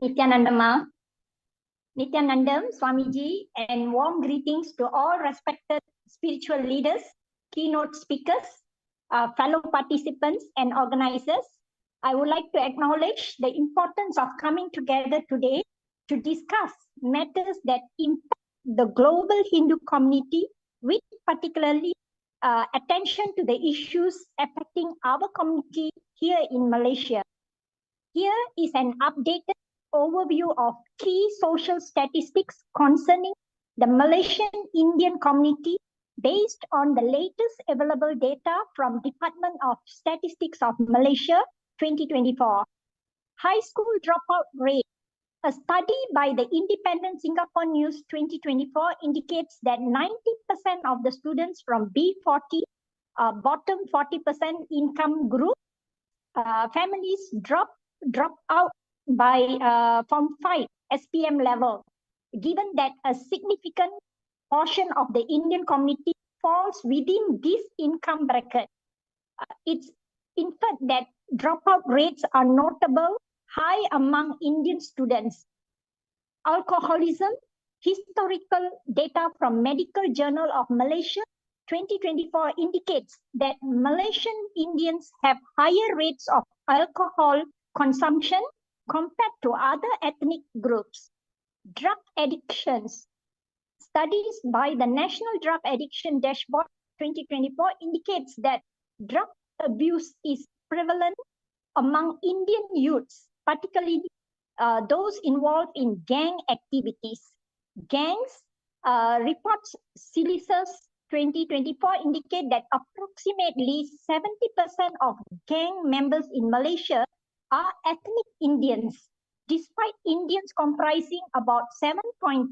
Nithyananda Ma, Nithyanandam Swamiji, and warm greetings to all respected spiritual leaders, keynote speakers, fellow participants and organizers. I would like to acknowledge the importance of coming together today to discuss matters that impact the global Hindu community, with particularly attention to the issues affecting our community here in Malaysia. Here is an updated overview of key social statistics concerning the Malaysian Indian community based on the latest available data from Department of Statistics of Malaysia 2024. High school dropout rate. A study by the Independent Singapore News 2024 indicates that 90% of the students from B40, bottom 40% income group, families drop out by Form 5 SPM level, given that a significant portion of the Indian community falls within this income bracket. It's inferred that dropout rates are notable high among Indian students. Alcoholism, historical data from Medical Journal of Malaysia 2024 indicates that Malaysian Indians have higher rates of alcohol consumption compared to other ethnic groups. Drug addictions. Studies by the National Drug Addiction Dashboard 2024 indicates that drug abuse is prevalent among Indian youths, particularly those involved in gang activities. Gangs reports CILISA's 2024 indicate that approximately 70% of gang members in Malaysia are ethnic Indians, despite Indians comprising about 7.3%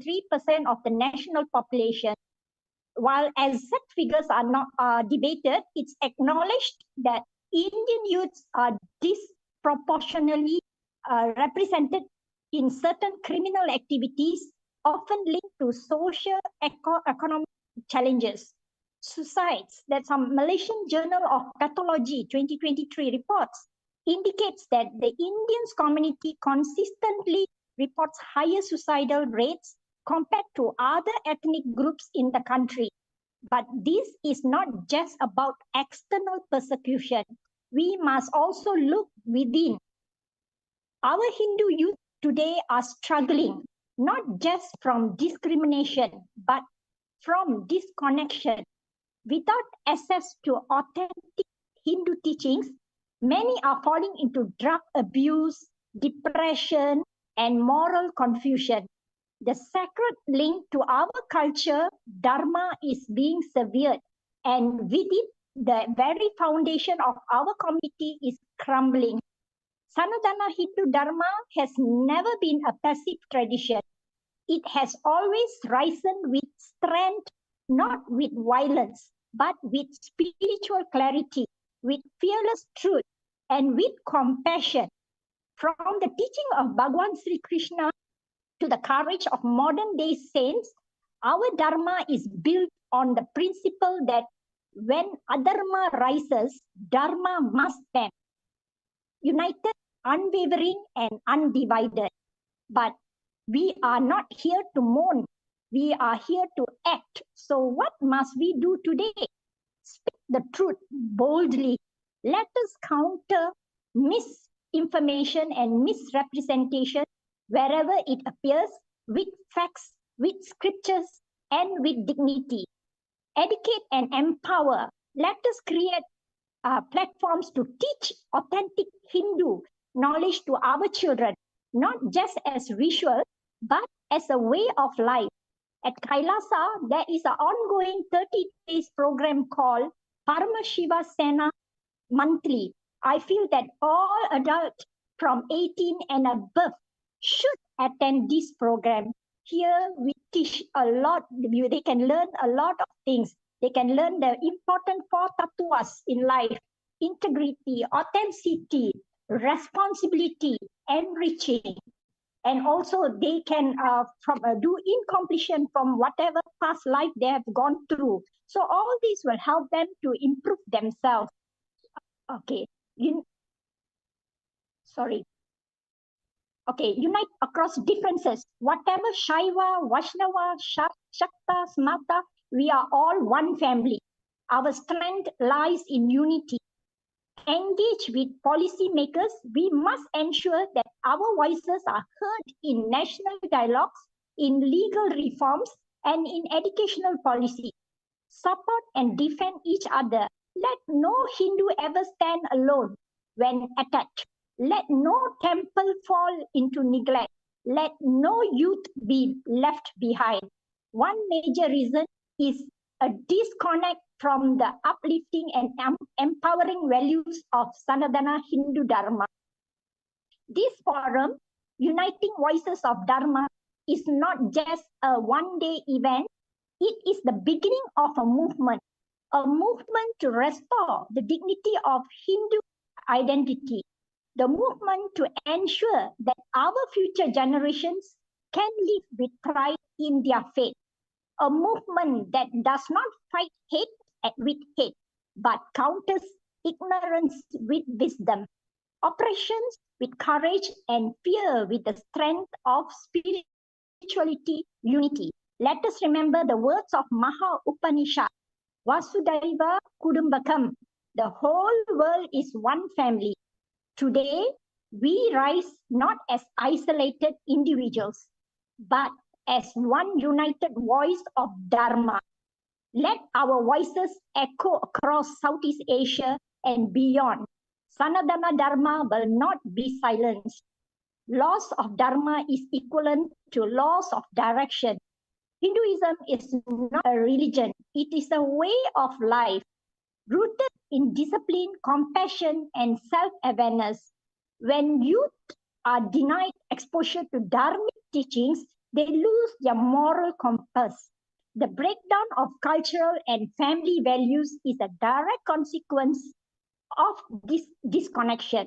of the national population. While exact figures are not debated, it's acknowledged that Indian youths are disproportionately represented in certain criminal activities, often linked to socio-economic challenges. Suicides, that some Malaysian Journal of Pathology 2023 reports indicates that the Indian community consistently reports higher suicidal rates compared to other ethnic groups in the country. But this is not just about external persecution. We must also look within. Our Hindu youth today are struggling, not just from discrimination, but from disconnection. Without access to authentic Hindu teachings, many are falling into drug abuse, depression, and moral confusion. The sacred link to our culture, Dharma, is being severed, and with it, the very foundation of our community is crumbling. Sanatana Hindu Dharma has never been a passive tradition. It has always risen with strength, not with violence, but with spiritual clarity, with fearless truth, and with compassion. From the teaching of Bhagavan Sri Krishna to the courage of modern day saints, our Dharma is built on the principle that when adharma rises, Dharma must stand. United, unwavering, and undivided. But we are not here to mourn. We are here to act. So what must we do today? Speak the truth boldly. Let us counter misinformation and misrepresentation wherever it appears, with facts, with scriptures, and with dignity. Educate and empower. Let us create platforms to teach authentic Hindu knowledge to our children, not just as ritual, but as a way of life. At KAILASA, there is an ongoing 30 days program called Paramashiva Sena Monthly. I feel that all adults from 18 and above should attend this program. Here we teach a lot. They can learn a lot of things. They can learn the important 4 tattvas in life: integrity, authenticity, responsibility, enriching. And also they can do incompletion from whatever past life they have gone through. So all these will help them to improve themselves. Okay. Sorry. Okay, unite across differences. Whatever Shaiva, Vaishnava, Shakta, Smata, we are all one family. Our strength lies in unity. Engage with policymakers, we must ensure that our voices are heard in national dialogues, in legal reforms, and in educational policy. Support and defend each other. Let no Hindu ever stand alone when attacked. Let no temple fall into neglect. Let no youth be left behind. One major reason is a disconnect from the uplifting and empowering values of Sanatana Hindu Dharma. This forum, Uniting Voices of Dharma, is not just a one-day event. It is the beginning of a movement to restore the dignity of Hindu identity, the movement to ensure that our future generations can live with pride in their faith, a movement that does not fight hate with hate, but counters ignorance with wisdom, oppressions with courage, and fear with the strength of spirituality, unity. Let us remember the words of Maha Upanishad, Vasudhaiva Kudumbakam. The whole world is one family. Today, we rise not as isolated individuals, but as one united voice of Dharma. Let our voices echo across Southeast Asia and beyond. Sanatana Dharma will not be silenced. Loss of Dharma is equivalent to loss of direction. Hinduism is not a religion, it is a way of life rooted in discipline, compassion, and self-awareness. When youth are denied exposure to Dharmic teachings, they lose their moral compass. The breakdown of cultural and family values is a direct consequence of this disconnection.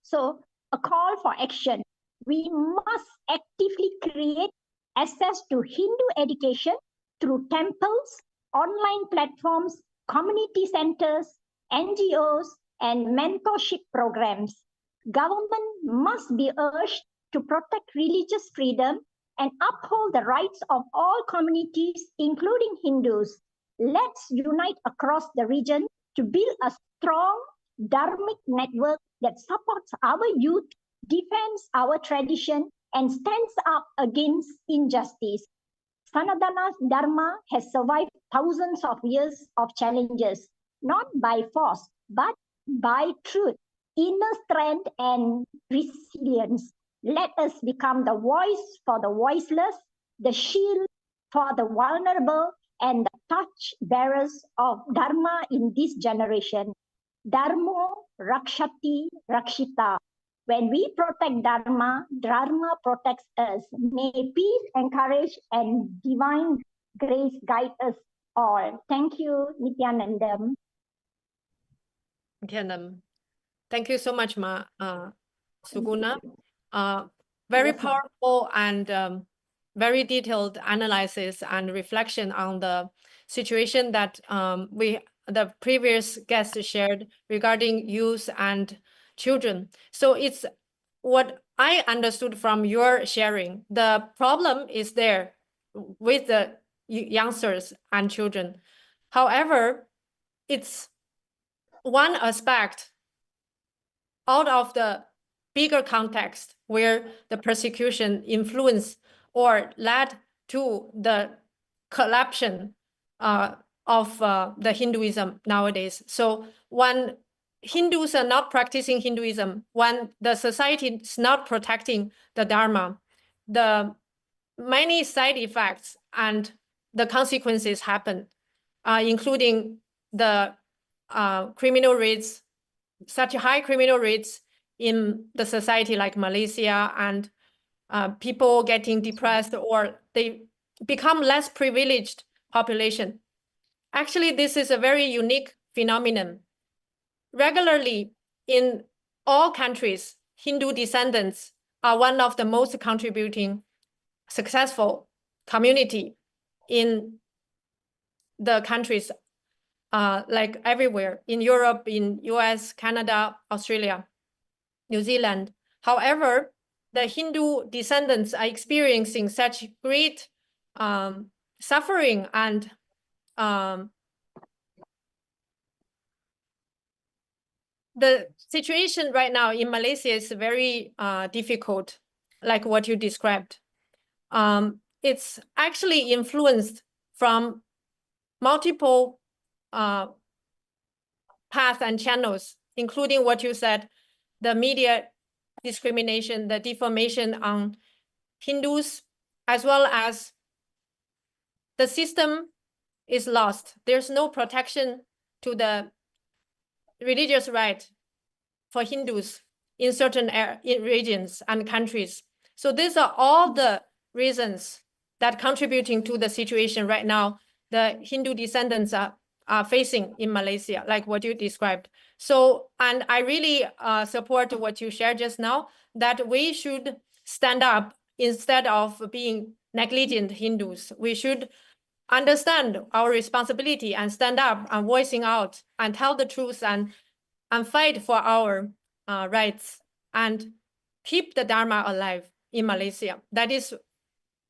So, a call for action. We must actively create access to Hindu education through temples, online platforms, community centers, NGOs, and mentorship programs. Government must be urged to protect religious freedom and uphold the rights of all communities, including Hindus. Let's unite across the region to build a strong Dharmic network that supports our youth, defends our tradition, and stands up against injustice. Sanatana Dharma has survived thousands of years of challenges, not by force, but by truth, inner strength, and resilience. Let us become the voice for the voiceless, the shield for the vulnerable, and the touch bearers of Dharma in this generation. Dharma Rakshati Rakshita. When we protect Dharma, Dharma protects us. May peace, encourage, and divine grace guide us all. Thank you, Nithyanandam. Nithyanandam. Thank you so much, Suguna. Very powerful and very detailed analysis and reflection on the situation that the previous guest shared regarding youth and children. So it's what I understood from your sharing. The problem is there with the youngsters and children. However, it's one aspect out of the bigger context where the persecution influenced or led to the collapse of the Hinduism nowadays. So when Hindus are not practicing Hinduism, when the society is not protecting the Dharma, the many side effects and the consequences happen, including the criminal rates, such high criminal rates in the society like Malaysia, and people getting depressed or they become less privileged population. Actually, this is a very unique phenomenon. Regularly, in all countries, Hindu descendants are one of the most contributing, successful community in the countries, like everywhere, in Europe, in US, Canada, Australia, New Zealand. However, the Hindu descendants are experiencing such great suffering, and the situation right now in Malaysia is very difficult, like what you described. It's actually influenced from multiple paths and channels, including what you said, the media discrimination, the defamation on Hindus, as well as the system is lost. There's no protection to the religious right for Hindus in certain regions and countries. So these are all the reasons that contributing to the situation right now the Hindu descendants are facing in Malaysia, like what you described. So, and I really support what you shared just now, that we should stand up instead of being negligent Hindus. We should understand our responsibility and stand up and voicing out and tell the truth and fight for our rights and keep the Dharma alive in Malaysia. That is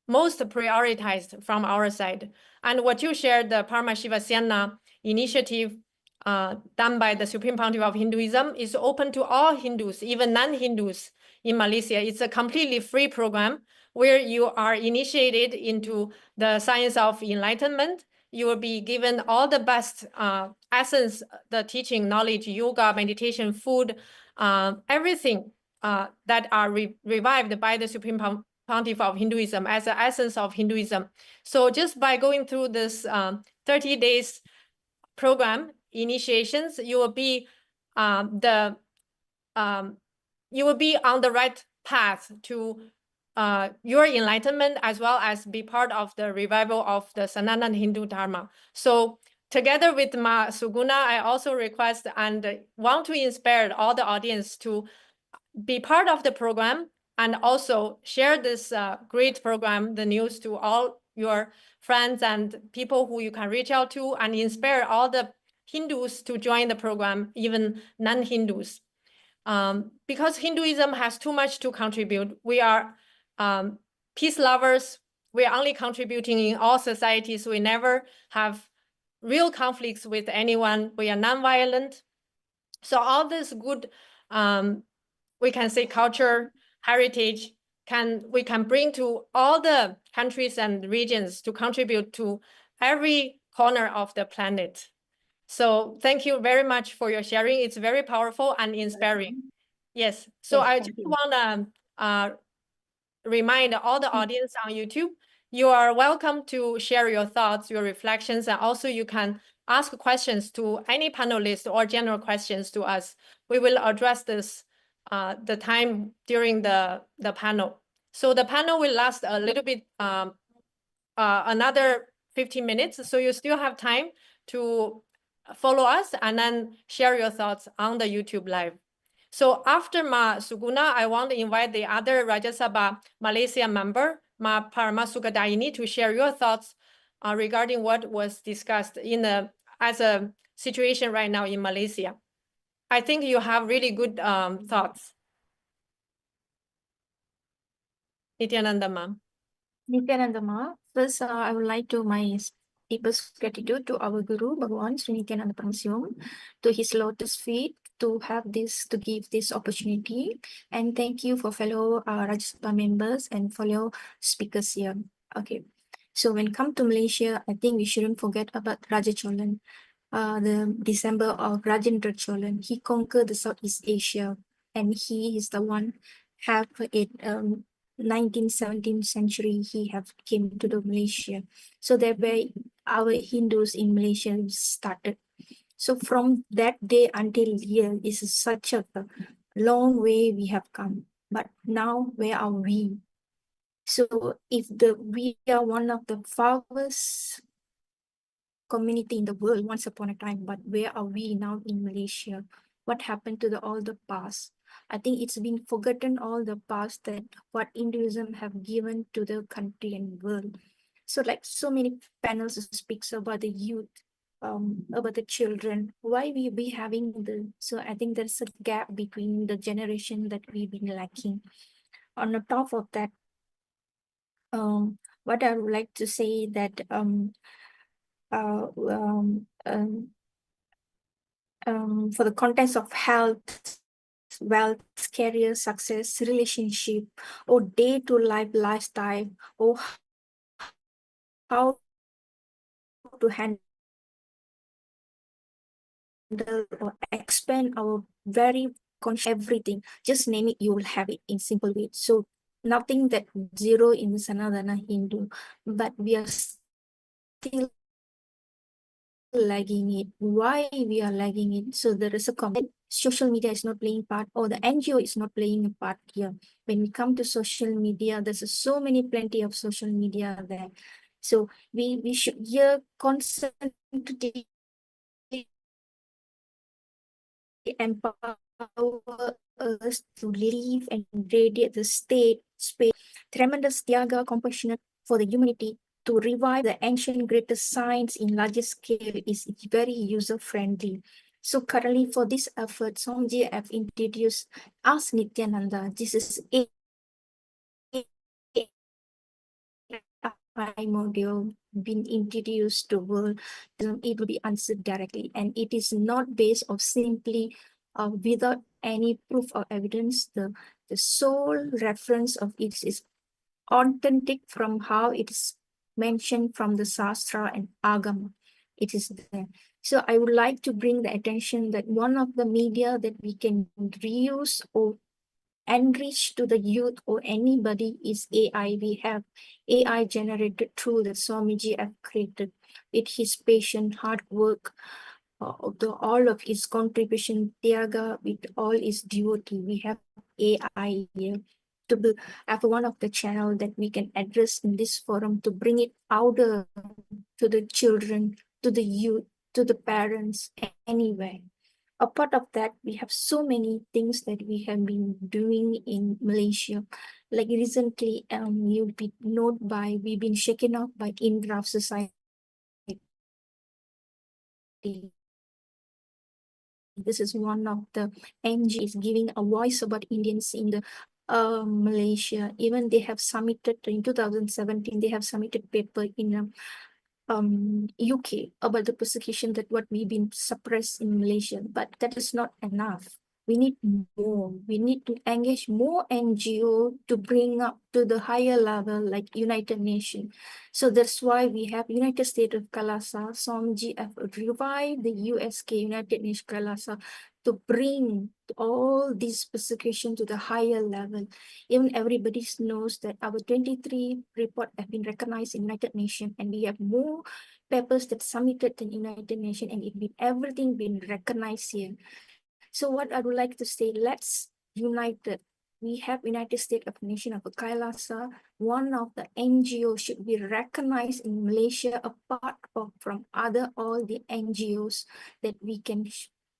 most prioritized from our side. And what you shared, the Paramashivasena initiative done by the Supreme Pontiff of Hinduism, is open to all Hindus, even non-Hindus in Malaysia. It's a completely free program where you are initiated into the science of enlightenment. You will be given all the best essence, the teaching, knowledge, yoga, meditation, food, everything that are revived by the Supreme Pontiff of Hinduism as the essence of Hinduism. So just by going through this 30 days program initiations, you will be you will be on the right path to your enlightenment, as well as be part of the revival of the Sanatana Hindu Dharma. So together with Ma Suguna, I also request and want to inspire all the audience to be part of the program and also share this great program, the news, to all your friends and people who you can reach out to, and inspire all the Hindus to join the program, even non-Hindus. Because Hinduism has too much to contribute. We are peace lovers. We are only contributing in all societies. We never have real conflicts with anyone. We are non-violent. So all this good, we can say, culture, heritage, we can bring to all the countries and regions to contribute to every corner of the planet. So thank you very much for your sharing. It's very powerful and inspiring. Yes. So Yes, I just want to remind all the audience on YouTube, you are welcome to share your thoughts, your reflections, and also you can ask questions to any panelist or general questions to us. We will address this the time during the panel. So the panel will last a little bit, another 15 minutes. So you still have time to follow us and then share your thoughts on the YouTube live. So after Ma Suguna, I want to invite the other Rajya Sabha Malaysia member, Ma Paramasukadaini, to share your thoughts regarding what was discussed as a situation right now in Malaysia. I think you have really good thoughts. Nithyananda ma'am. Nithyananda ma. First, I would like to my deepest gratitude to our Guru, Bhagavan Sri Nithyananda Paramasivam, to his lotus feet, to give this opportunity. And thank you for fellow Rajya Sabha members and fellow speakers here. Okay. So when come to Malaysia, I think we shouldn't forget about Raja Cholan. The December of Rajendra Cholan. He conquered the Southeast Asia, and he is the one have it 19th, 17th century, he have came to the Malaysia. So that way our Hindus in Malaysia started. So from that day until here is such a long way we have come. But now where are we? So if we are one of the farthest community in the world once upon a time, but where are we now in Malaysia? What happened to all the past? I think it's been forgotten all the past that what Hinduism have given to the country and world. So like so many panels speaks about the youth, about the children, why we be having so I think there's a gap between the generation that we've been lacking. on the top of that, what I would like to say that for the context of health, wealth, career, success, relationship, or day-to-life lifestyle, or how to handle or expand our very everything. Just name it, you will have it in simple way. So nothing that zero in Sanatana Hindu, but we are still lagging it. Why we are lagging it? So there is a comment. Social media is not playing part, or the NGO is not playing a part here. When we come to social media, there's so plenty of social media there. So we should here constantly empower us to live and radiate the state, space, tremendous Tyaga, compassionate for the humanity, to revive the ancient greatest science in larger scale is very user-friendly. So currently for this effort, Somji have introduced us Nithyananda. This is a module been introduced to the world. It will be answered directly, and it is not based on simply without any proof or evidence. The sole reference of it is authentic from how it is mentioned from the Shastra and Agama. It is there. So I would like to bring the attention that one of the media that we can reuse or enrich to the youth or anybody is AI. We have AI generated tool that Swamiji have created with his patient hard work, all of his contribution, Tyaga, with all his devotee. We have AI here to be, have one of the channel that we can address in this forum to bring it out to the children, to the youth, to the parents, anywhere. Apart of that, we have so many things that we have been doing in Malaysia. Like recently, you'll be we've been shaken up by in-draft society. This is one of the NGOs giving a voice about Indians in the Malaysia. Even they have submitted in 2017, they have submitted paper in UK about the persecution that what we've been suppressed in Malaysia, but that is not enough. We need more. We need to engage more NGO to bring up to the higher level, like United Nations. So that's why we have United States of KAILASA, Somji have revived the USK, United Nations KAILASA, to bring all this persecution to the higher level. Even everybody knows that our 23 report have been recognized in United Nations, and we have more papers that submitted in United Nations, and everything been recognized here. So what I would like to say, let's unite it. We have United States of Nation of KAILASA. One of the NGOs should be recognized in Malaysia apart from all the NGOs that we can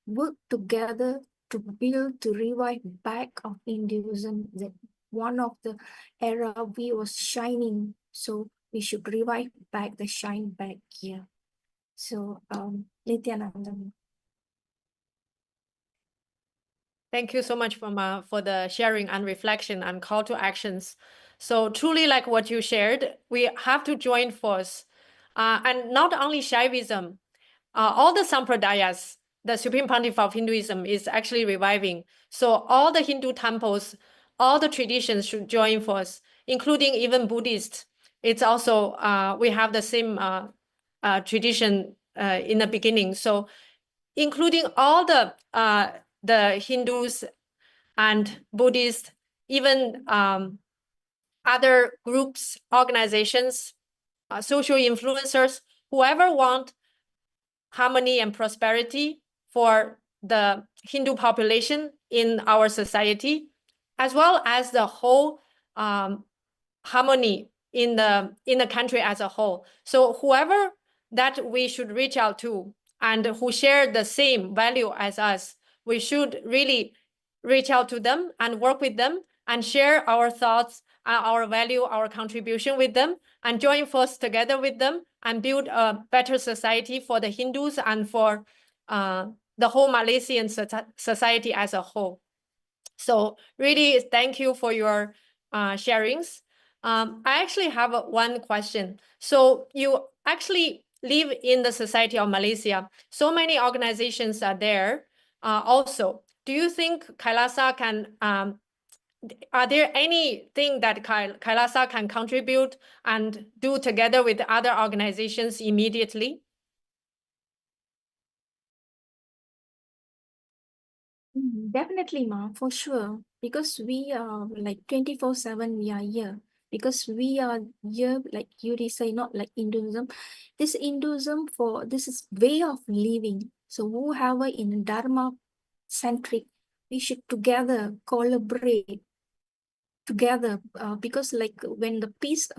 work together to build, to revive back of Hinduism, that one of the era we was shining. So we should revive back the shine back here. So Nithyananda. Thank you so much for the sharing and reflection and call to actions. So truly, like what you shared, we have to join force. And not only Shaivism, all the Sampradayas, the Supreme Pontiff of Hinduism is actually reviving. So all the Hindu temples, all the traditions should join force, including even Buddhist. It's also, we have the same tradition in the beginning. So including all the Hindus and Buddhists, even other groups, organizations, social influencers, whoever want harmony and prosperity for the Hindu population in our society, as well as the whole harmony in the country as a whole. So whoever that we should reach out to and who share the same value as us, we should really reach out to them and work with them and share our thoughts, our value, our contribution with them, and join force together with them and build a better society for the Hindus and for the whole Malaysian society as a whole. So really thank you for your sharings. I actually have one question. So you actually live in the Society of Malaysia. So many organizations are there also. Do you think KAILASA can, are there anything that KAILASA can contribute and do together with other organizations immediately? Definitely, Ma, for sure. Because we are like 24/7, we are here. Because we are here, like you say, not like Hinduism. This Hinduism this is way of living. So whoever in Dharma centric, we should together collaborate together because like when the peace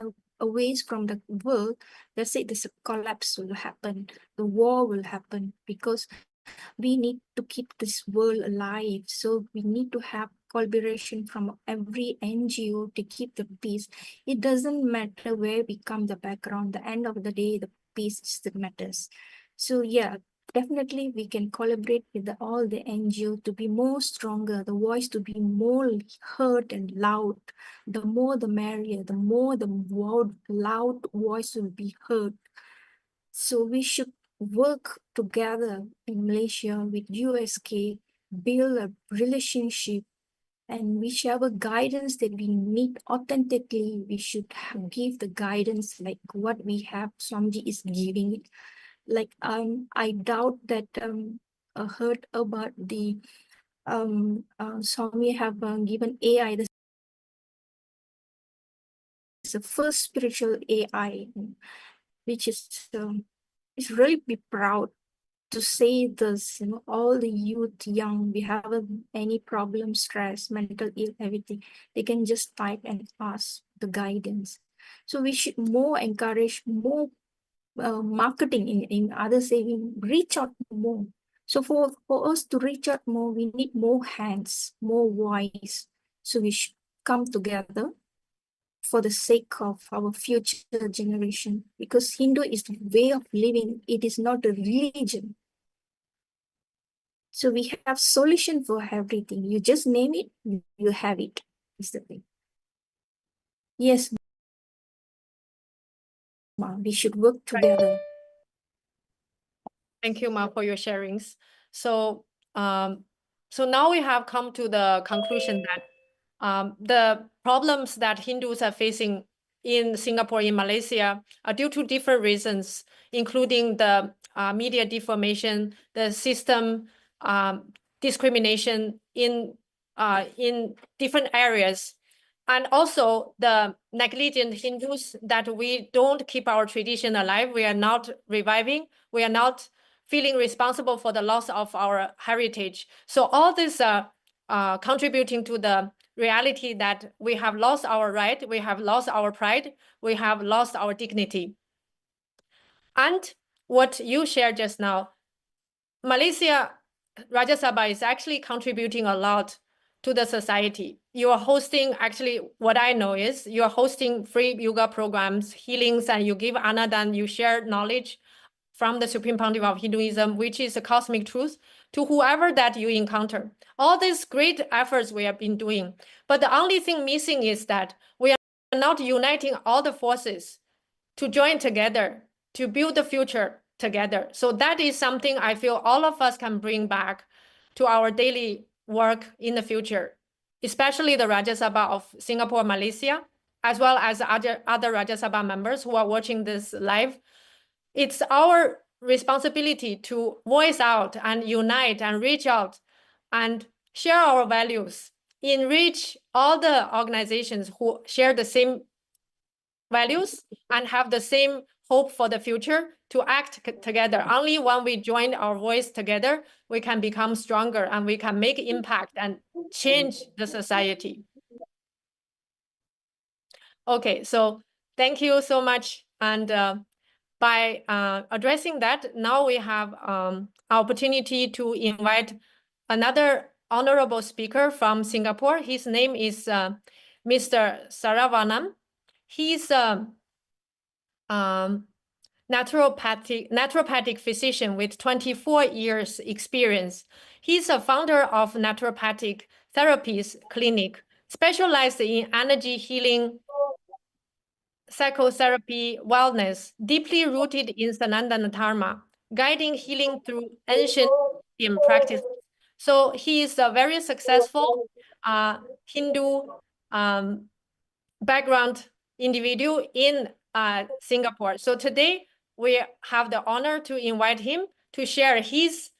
aways from the world, let's say this collapse will happen, the war will happen, because we need to keep this world alive. So we need to have collaboration from every NGO to keep the peace. It doesn't matter where we come the background, the end of the day, the peace is that matters. So yeah, definitely we can collaborate with all the NGO to be more stronger, the voice to be more heard and loud. The more the merrier, the more the loud voice will be heard. So we should work together in Malaysia with USK, build a relationship, and whichever guidance that we need authentically, we should give the guidance like what we have, Swamiji is giving it. Like I doubt that heard about the Swami have given AI the first spiritual AI, which is it's really be proud to say this. All the youth, young, we have any problem, stress, mental ill, everything, they can just type and ask the guidance. So we should more encourage more marketing in other saving, reach out more. So for us to reach out more, we need more hands, more voice. So we should come together for the sake of our future generation, because Hindu is the way of living. It is not a religion. So we have solution for everything. You just name it, you have it. Is the thing. Yes, Ma, we should work together. Thank you, Ma, for your sharings. So, so now we have come to the conclusion that the problems that Hindus are facing in Singapore, in Malaysia, are due to different reasons, including the media deformation, the system discrimination in different areas, and also the negligent Hindus that we don't keep our tradition alive. We are not reviving. We are not feeling responsible for the loss of our heritage. So all this are contributing to the reality that we have lost our right, we have lost our pride, we have lost our dignity. And what you shared just now, Malaysia Rajya Sabha is actually contributing a lot to the society. You are hosting, actually, what I know is you are hosting free yoga programs, healings, and you give anadan, you share knowledge from the Supreme Pontiff of Hinduism, which is a cosmic truth, to whoever that you encounter. All these great efforts we have been doing. But the only thing missing is that we are not uniting all the forces to join together, to build the future together. So that is something I feel all of us can bring back to our daily work in the future, especially the Rajya Sabha of Singapore, Malaysia, as well as other Rajya Sabha members who are watching this live. It's our responsibility to voice out and unite and reach out and share our values, enrich all the organizations who share the same values and have the same hope for the future to act together. Only when we join our voice together, we can become stronger and we can make impact and change the society. Okay, so thank you so much. And by addressing that, now we have opportunity to invite another honorable speaker from Singapore. His name is Mr. Saravanan. He's a naturopathic physician with 24 years experience. He's a founder of naturopathic therapies clinic specialized in energy healing, psychotherapy, wellness, deeply rooted in Sanatana Dharma, guiding healing through ancient Indian practice. So he is a very successful Hindu background individual in Singapore. So today we have the honor to invite him to share his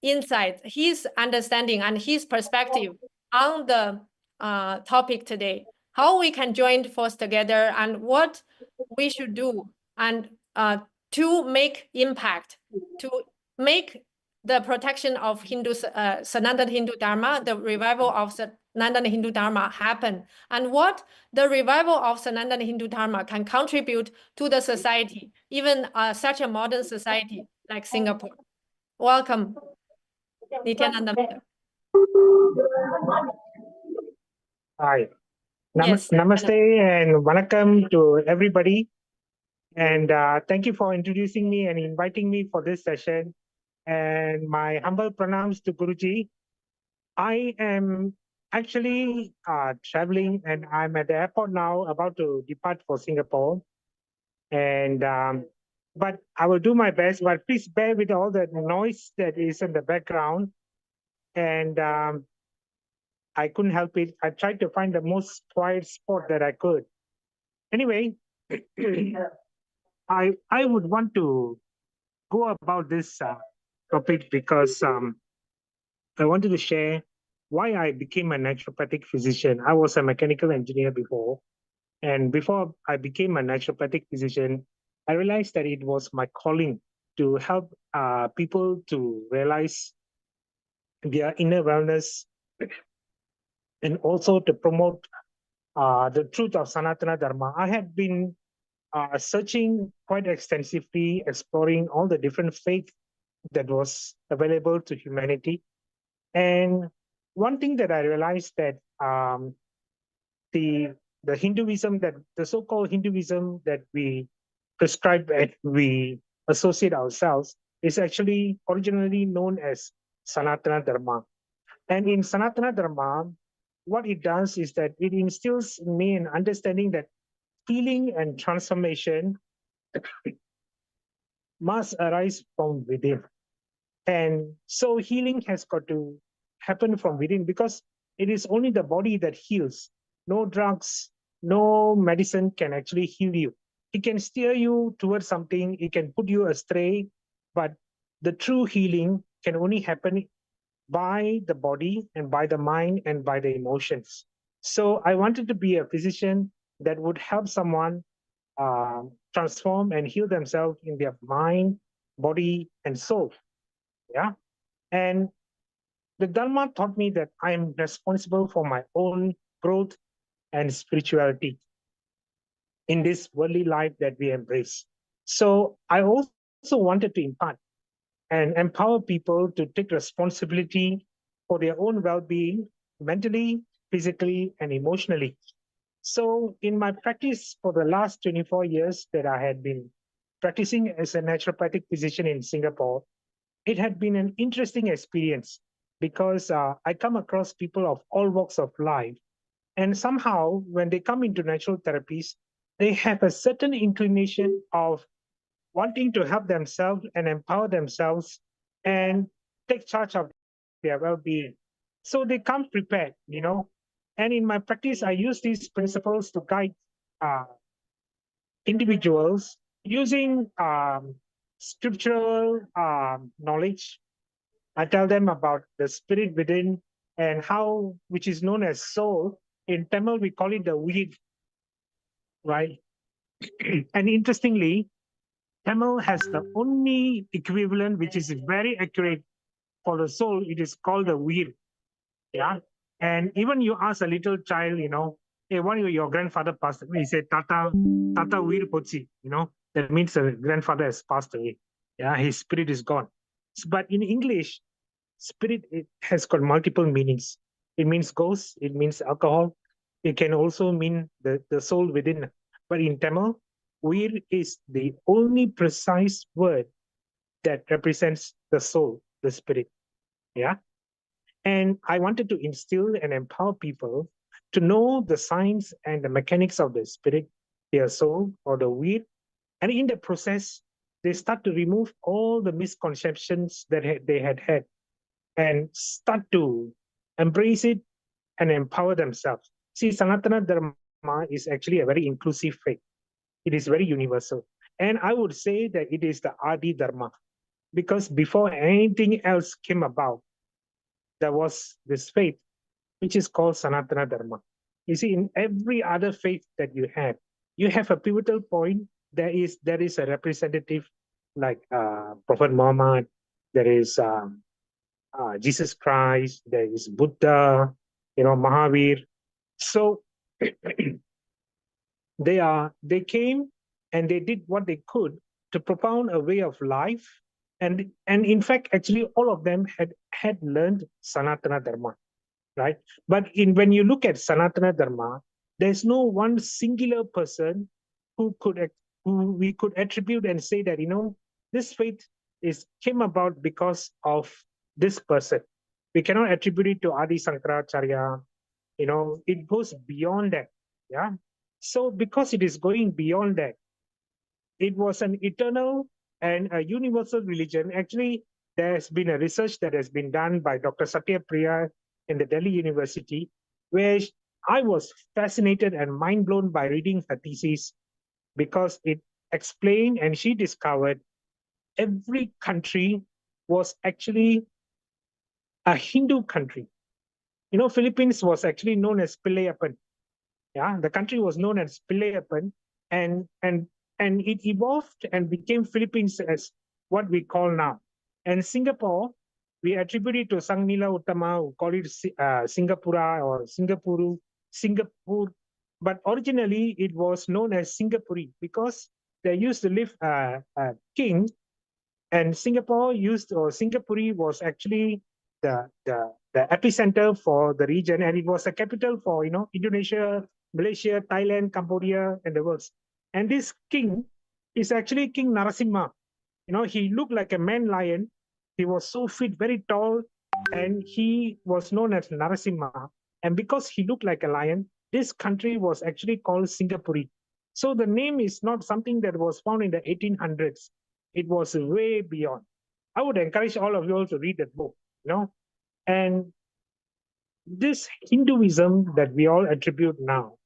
insight, his understanding, and his perspective on the topic today. How we can join force together and what we should do and to make impact, to make the protection of Sanatana Hindu Dharma, the revival of Sanatana Hindu Dharma happen, and what the revival of Sanatana Hindu Dharma can contribute to the society, even such a modern society like Singapore. Welcome, Nithyananda. Hi. Yes. Namaste and vanakkam to everybody. And thank you for introducing me and inviting me for this session. And my humble pranams to Guruji. I am actually traveling and I'm at the airport now about to depart for Singapore. And but I will do my best, but please bear with all the noise that is in the background. And I couldn't help it. I tried to find the most quiet spot that I could. Anyway, I would want to go about this topic because I wanted to share why I became a naturopathic physician. I was a mechanical engineer before, and before I became a naturopathic physician, I realized that it was my calling to help people to realize their inner wellness and also to promote the truth of Sanatana Dharma. I had been searching quite extensively, exploring all the different faiths that was available to humanity. And one thing that I realized that the Hinduism, that the so-called Hinduism that we prescribe and we associate ourselves is actually originally known as Sanatana Dharma. And in Sanatana Dharma, what it does is that it instills in me an understanding that healing and transformation must arise from within. And so healing has got to happen from within because it is only the body that heals. No drugs, no medicine can actually heal you. It can steer you towards something, it can put you astray, but the true healing can only happen by the body and by the mind and by the emotions. So I wanted to be a physician that would help someone transform and heal themselves in their mind, body, and soul. Yeah. And the Dharma taught me that I am responsible for my own growth and spirituality in this worldly life that we embrace. So I also wanted to impart and empower people to take responsibility for their own well-being, mentally, physically, and emotionally. So in my practice for the last 24 years that I had been practicing as a naturopathic physician in Singapore, it had been an interesting experience because I come across people of all walks of life. And somehow, when they come into natural therapies, they have a certain inclination of wanting to help themselves and empower themselves and take charge of their well-being. So they come prepared, you know. And in my practice, I use these principles to guide individuals using scriptural knowledge. I tell them about the spirit within and how, which is known as soul. In Tamil, we call it the weed, right? And interestingly, Tamil has the only equivalent which is very accurate for the soul. It is called the weed. Yeah. And even you ask a little child, you know, hey, when your grandfather passed away, he said, Tata weed pochi, you know, that means the grandfather has passed away. Yeah, his spirit is gone. But in English, spirit, it has got multiple meanings. It means ghost, it means alcohol. It can also mean the soul within. But in Tamil, weed is the only precise word that represents the soul, the spirit. Yeah. And I wanted to instill and empower people to know the science and the mechanics of the spirit, their soul, or the will. And in the process, they start to remove all the misconceptions that they had and start to embrace it and empower themselves. See, Sanatana Dharma is actually a very inclusive faith. It is very universal. And I would say that it is the Adi Dharma, because before anything else came about, there was this faith, which is called Sanatana Dharma. You see, in every other faith that you have a pivotal point. There is a representative like Prophet Muhammad, there is Jesus Christ, there is Buddha, Mahavir. So they came and they did what they could to propound a way of life. And in fact, actually, all of them had learned Sanatana Dharma, right? But when you look at Sanatana Dharma, there's no one singular person who we could attribute and say that, this faith came about because of this person. We cannot attribute it to Adi Sankaracharya. It goes beyond that. Yeah. So because it is going beyond that, it was an eternal and a universal religion. Actually, there's been a research that has been done by Dr. Satya Priya in the Delhi University, where I was fascinated and mind blown by reading her thesis, because it explained and she discovered every country was actually a Hindu country. Philippines was actually known as Pilayapan. Yeah, the country was known as Pilayapan, and it evolved and became Philippines as what we call now. And Singapore, we attribute it to Sang Nila Utama, who call it Singapura or Singapore. But originally, it was known as Singapuri because there used to live a king, and Singapuri was actually the epicenter for the region, and it was a capital for Indonesia, Malaysia, Thailand, Cambodia, and the world. And this king is actually King Narasimha. He looked like a man lion. He was so fit, very tall, and he was known as Narasimha. And because he looked like a lion, this country was actually called Singapuri. So the name is not something that was found in the 1800s. It was way beyond. I would encourage all of you all to read that book, And this Hinduism that we all attribute now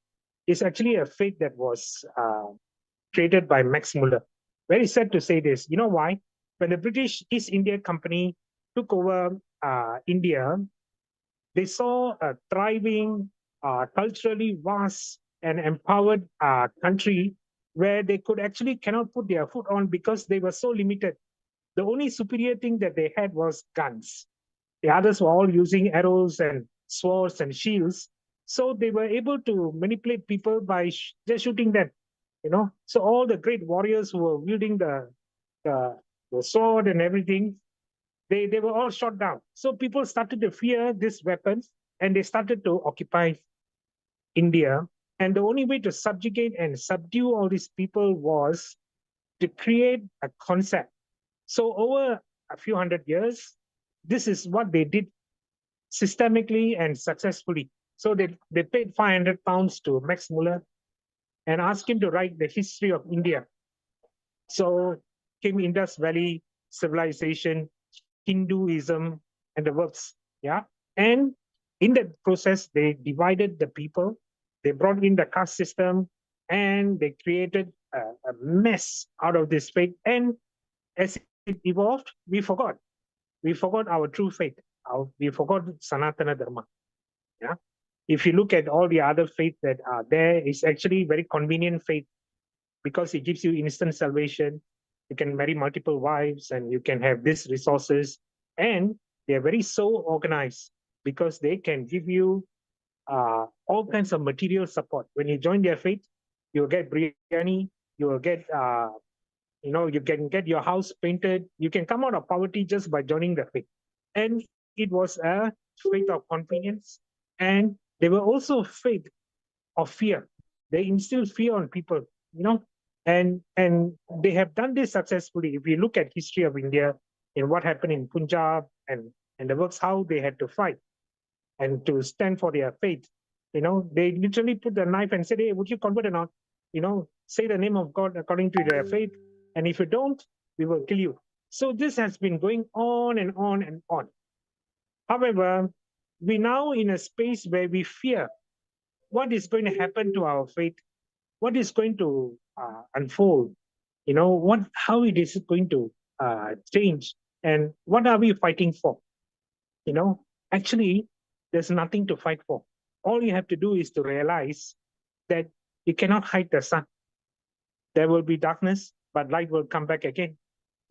is actually a faith that was created by Max Muller. Very sad to say this. You know why? When the British East India Company took over India, they saw a thriving, culturally vast and empowered country where they cannot put their foot on because they were so limited. The only superior thing that they had was guns. The others were all using arrows and swords and shields. So they were able to manipulate people by just shooting them, So all the great warriors who were wielding the sword and everything, they were all shot down. So people started to fear these weapons, and they started to occupy India. And the only way to subjugate and subdue all these people was to create a concept. So over a few hundred years, this is what they did systemically and successfully. So they paid 500 pounds to Max Muller and asked him to write the history of India. So came Indus Valley civilization, Hinduism, and the works. Yeah. And in that process, they divided the people. They brought in the caste system, and they created a mess out of this faith. And as it evolved, we forgot. We forgot our true faith. We forgot Sanatana Dharma. Yeah. If you look at all the other faiths that are there, it's actually very convenient faith because it gives you instant salvation. You can marry multiple wives and you can have these resources. And they're very so organized because they can give you all kinds of material support. When you join their faith, you'll get biryani, you will get, you can get your house painted. You can come out of poverty just by joining the faith. And it was a faith of convenience. And they were also faith of fear. They instilled fear on people, and they have done this successfully. If you look at history of India and what happened in Punjab and the works, how they had to fight and to stand for their faith. You know, they literally put the knife and said, hey, would you convert or not? You know, say the name of God according to their faith. And if you don't, we will kill you. So this has been going on and on and on. However, we're now in a space where we fear what is going to happen to our faith, what is going to unfold, you know, how it is going to change, and what are we fighting for? You know, actually, there's nothing to fight for. All you have to do is to realize that you cannot hide the sun. There will be darkness, but light will come back again.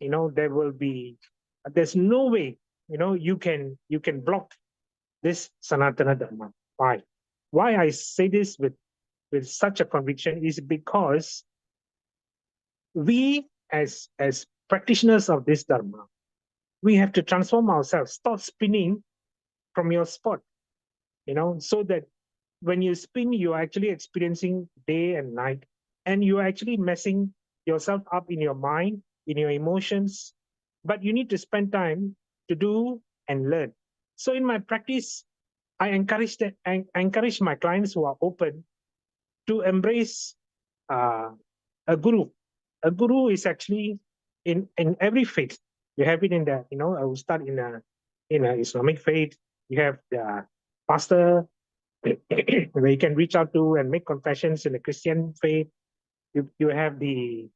You know, there's no way, you know, you can block this Sanatana Dharma. Why? Why I say this with such a conviction is because we as practitioners of this Dharma, we have to transform ourselves, stop spinning from your spot, you know, so that when you spin, you're actually experiencing day and night, and you're actually messing yourself up in your mind, in your emotions, but you need to spend time to do and learn. So in my practice, I encourage my clients who are open to embrace a guru. A guru is actually in every faith. You have it in the, you know, I will start in a Islamic faith. You have the pastor where you can reach out to and make confessions in the Christian faith. You have the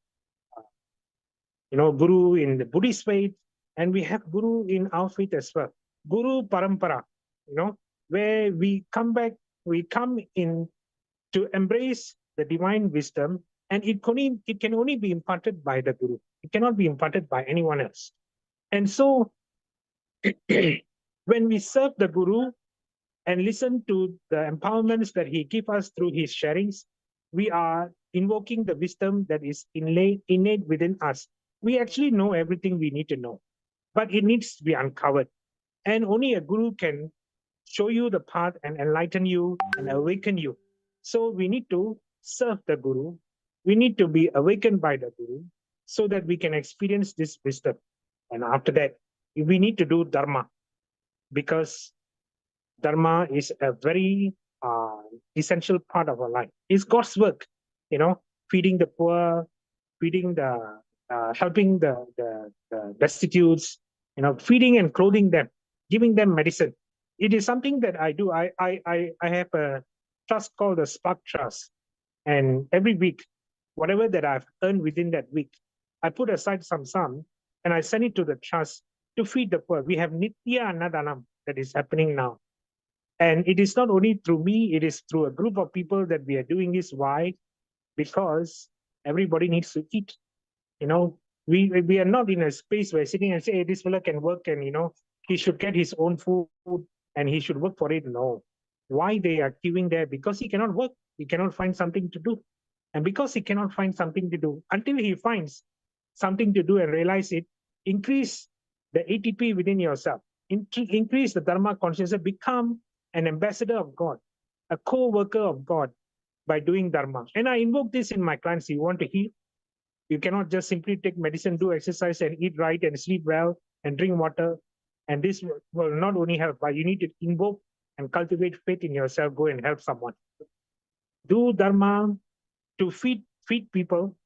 you know, guru in the Buddhist faith, and we have guru in our faith as well. Guru parampara, you know, where we come in to embrace the divine wisdom, and it can only be imparted by the guru. It cannot be imparted by anyone else. And so when we serve the guru and listen to the empowerments that he gives us through his sharings, we are invoking the wisdom that is innate within us. We actually know everything we need to know, but it needs to be uncovered. And only a guru can show you the path and enlighten you and awaken you. So we need to serve the guru. We need to be awakened by the guru so that we can experience this wisdom. And after that, we need to do Dharma, because Dharma is a very essential part of our life. It's God's work, you know, feeding the poor, feeding helping the destitutes, you know, feeding and clothing them, giving them medicine. It is something that I do. I have a trust called the Spark Trust, and every week, whatever that I've earned within that week, I put aside some sum and I send it to the trust to feed the poor. We have Nithyananda that is happening now. And it is not only through me, it is through a group of people that we are doing this. Why? Because everybody needs to eat. You know, we are not in a space where sitting and say, hey, this fellow can work and, you know, he should get his own food and he should work for it. No. Why they are queuing there? Because he cannot work. He cannot find something to do. And because he cannot find something to do, until he finds something to do and realize it, increase the ATP within yourself. Increase the Dharma consciousness, become an ambassador of God, a co-worker of God by doing Dharma. And I invoke this in my clients. You want to heal? You cannot just simply take medicine, do exercise, and eat right, and sleep well, and drink water. And this will not only help, but you need to invoke and cultivate faith in yourself. Go and help someone. Do Dharma to feed people.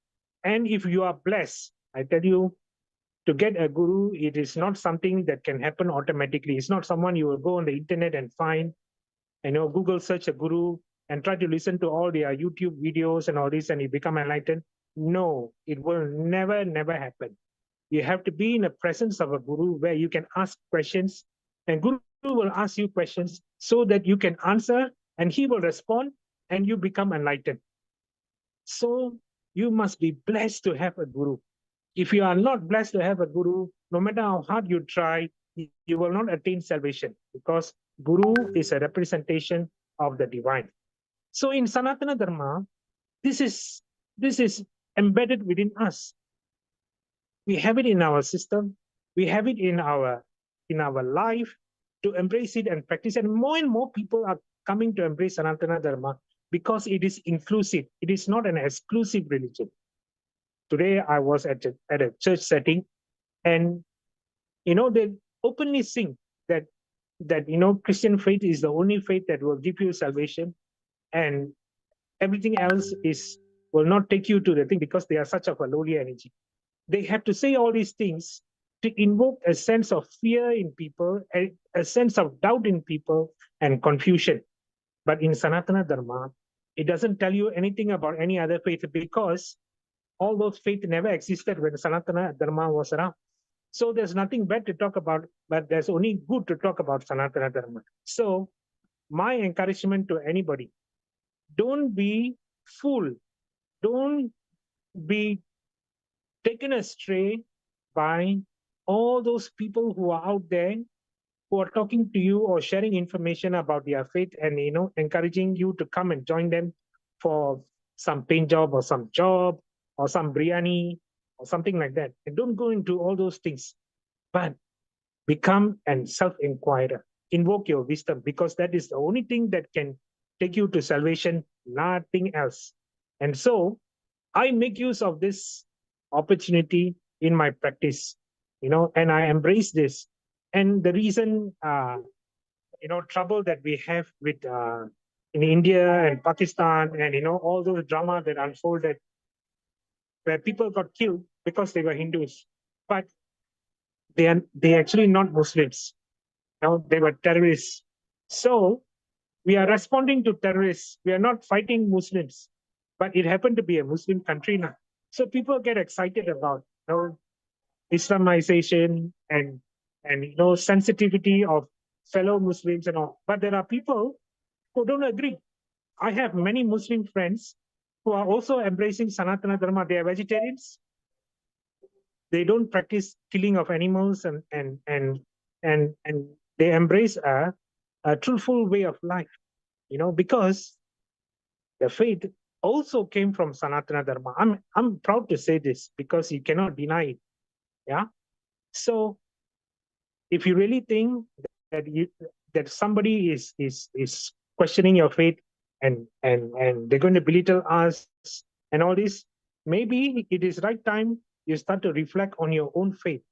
And if you are blessed, I tell you, to get a guru, it is not something that can happen automatically. It's not someone you will go on the internet and find, you know, Google search a guru and try to listen to all their YouTube videos and all this, and you become enlightened. No, it will never happen. You have to be in the presence of a guru where you can ask questions, and guru will ask you questions so that you can answer, and he will respond, and you become enlightened. So you must be blessed to have a guru. If you are not blessed to have a guru, no matter how hard you try, you will not attain salvation, because guru is a representation of the divine. So in Sanatana Dharma, this is embedded within us. We have it in our system. We have it in our life to embrace it and practice. And more people are coming to embrace Sanatana Dharma because it is inclusive. It is not an exclusive religion. Today, I was at a church setting, and, you know, they openly sing that, you know, Christian faith is the only faith that will give you salvation. and everything else will not take you to the thing because they are such of a lowly energy. They have to say all these things to invoke a sense of fear in people, a sense of doubt in people, and confusion. But in Sanatana Dharma, it doesn't tell you anything about any other faith because all those faiths never existed when Sanatana Dharma was around. So there's nothing bad to talk about, but there's only good to talk about Sanatana Dharma. So my encouragement to anybody, don't be fooled. Don't be taken astray by all those people who are out there who are talking to you or sharing information about their faith and encouraging you to come and join them for some paint job or some job or some biryani or something like that. And don't go into all those things, but become an self-inquirer. Invoke your wisdom because that is the only thing that can take you to salvation, nothing else. And so I make use of this opportunity in my practice, and I embrace this. And the reason, trouble that we have with in India and Pakistan and, all those drama that unfolded where people got killed because they were Hindus, but they actually not Muslims. They were terrorists. So we are responding to terrorists. We are not fighting Muslims, but it happened to be a Muslim country now. So people get excited about Islamization and sensitivity of fellow Muslims and all. But there are people who don't agree. I have many Muslim friends who are also embracing Sanatana Dharma. They are vegetarians. They don't practice killing of animals and they embrace a truthful way of life, because the faith also came from Sanatana Dharma. I'm proud to say this because you cannot deny it. Yeah. So if you really think that somebody is questioning your faith and they're going to belittle us and all this, maybe it is right time you start to reflect on your own faith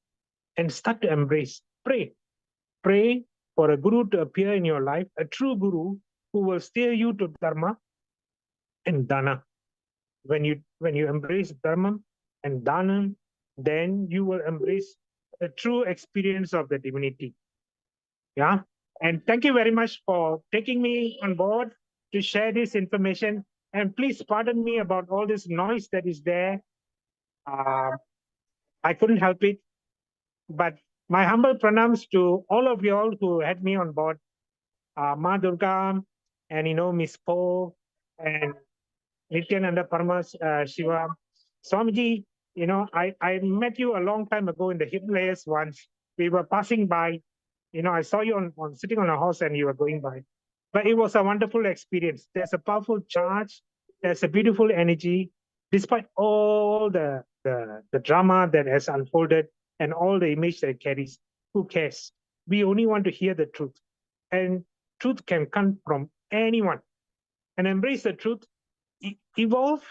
and start to embrace. Pray for a guru to appear in your life, a true guru who will steer you to Dharma and Dana. When you embrace Dharma and Dana, then you will embrace a true experience of the divinity. Yeah. And thank you very much for taking me on board to share this information. And please pardon me about all this noise that is there. I couldn't help it. But my humble pranams to all of you all who had me on board, Ma Durga and Miss Po and Nithyananda Paramas Shiva. Swamiji, I met you a long time ago in the Himalayas once. We were passing by. I saw you on sitting on a horse and you were going by. But it was a wonderful experience. There's a powerful charge. There's a beautiful energy. Despite all the drama that has unfolded and all the image that it carries, who cares? We only want to hear the truth. And truth can come from anyone. And embrace the truth. Evolve,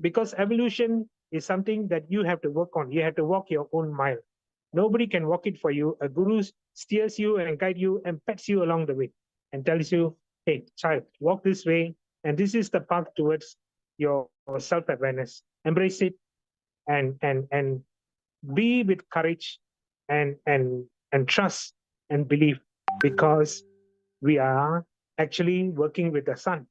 because evolution is something that you have to work on. You have to walk your own mile. Nobody can walk it for you. A guru steers you and guides you and pets you along the way and tells you, hey, child, walk this way. And this is the path towards your self-awareness. Embrace it and be with courage and trust and believe, because we are actually working with the sun.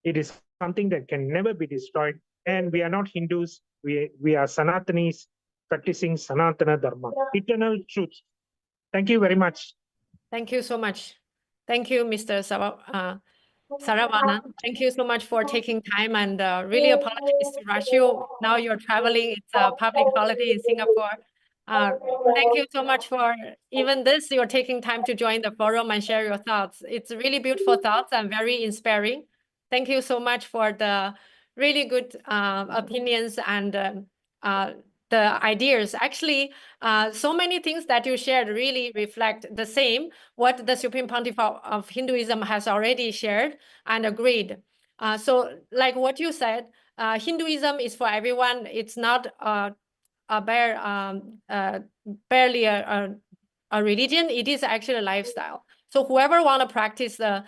It is something that can never be destroyed. And we are not Hindus. We are Sanatanis practicing Sanatana Dharma, eternal truth. Thank you very much. Thank you so much. Thank you, Mr. Saravanan. Thank you so much for taking time, and really apologize to rush you. Now you're traveling. It's a public holiday in Singapore. Thank you so much for even this. You're taking time to join the forum and share your thoughts. It's really beautiful thoughts and very inspiring. Thank you so much for the really good opinions and the ideas. Actually, so many things that you shared really reflect the same, what the Supreme Pontiff of Hinduism has already shared and agreed. So like what you said, Hinduism is for everyone. It's not barely a religion. It is actually a lifestyle. So whoever want to practice the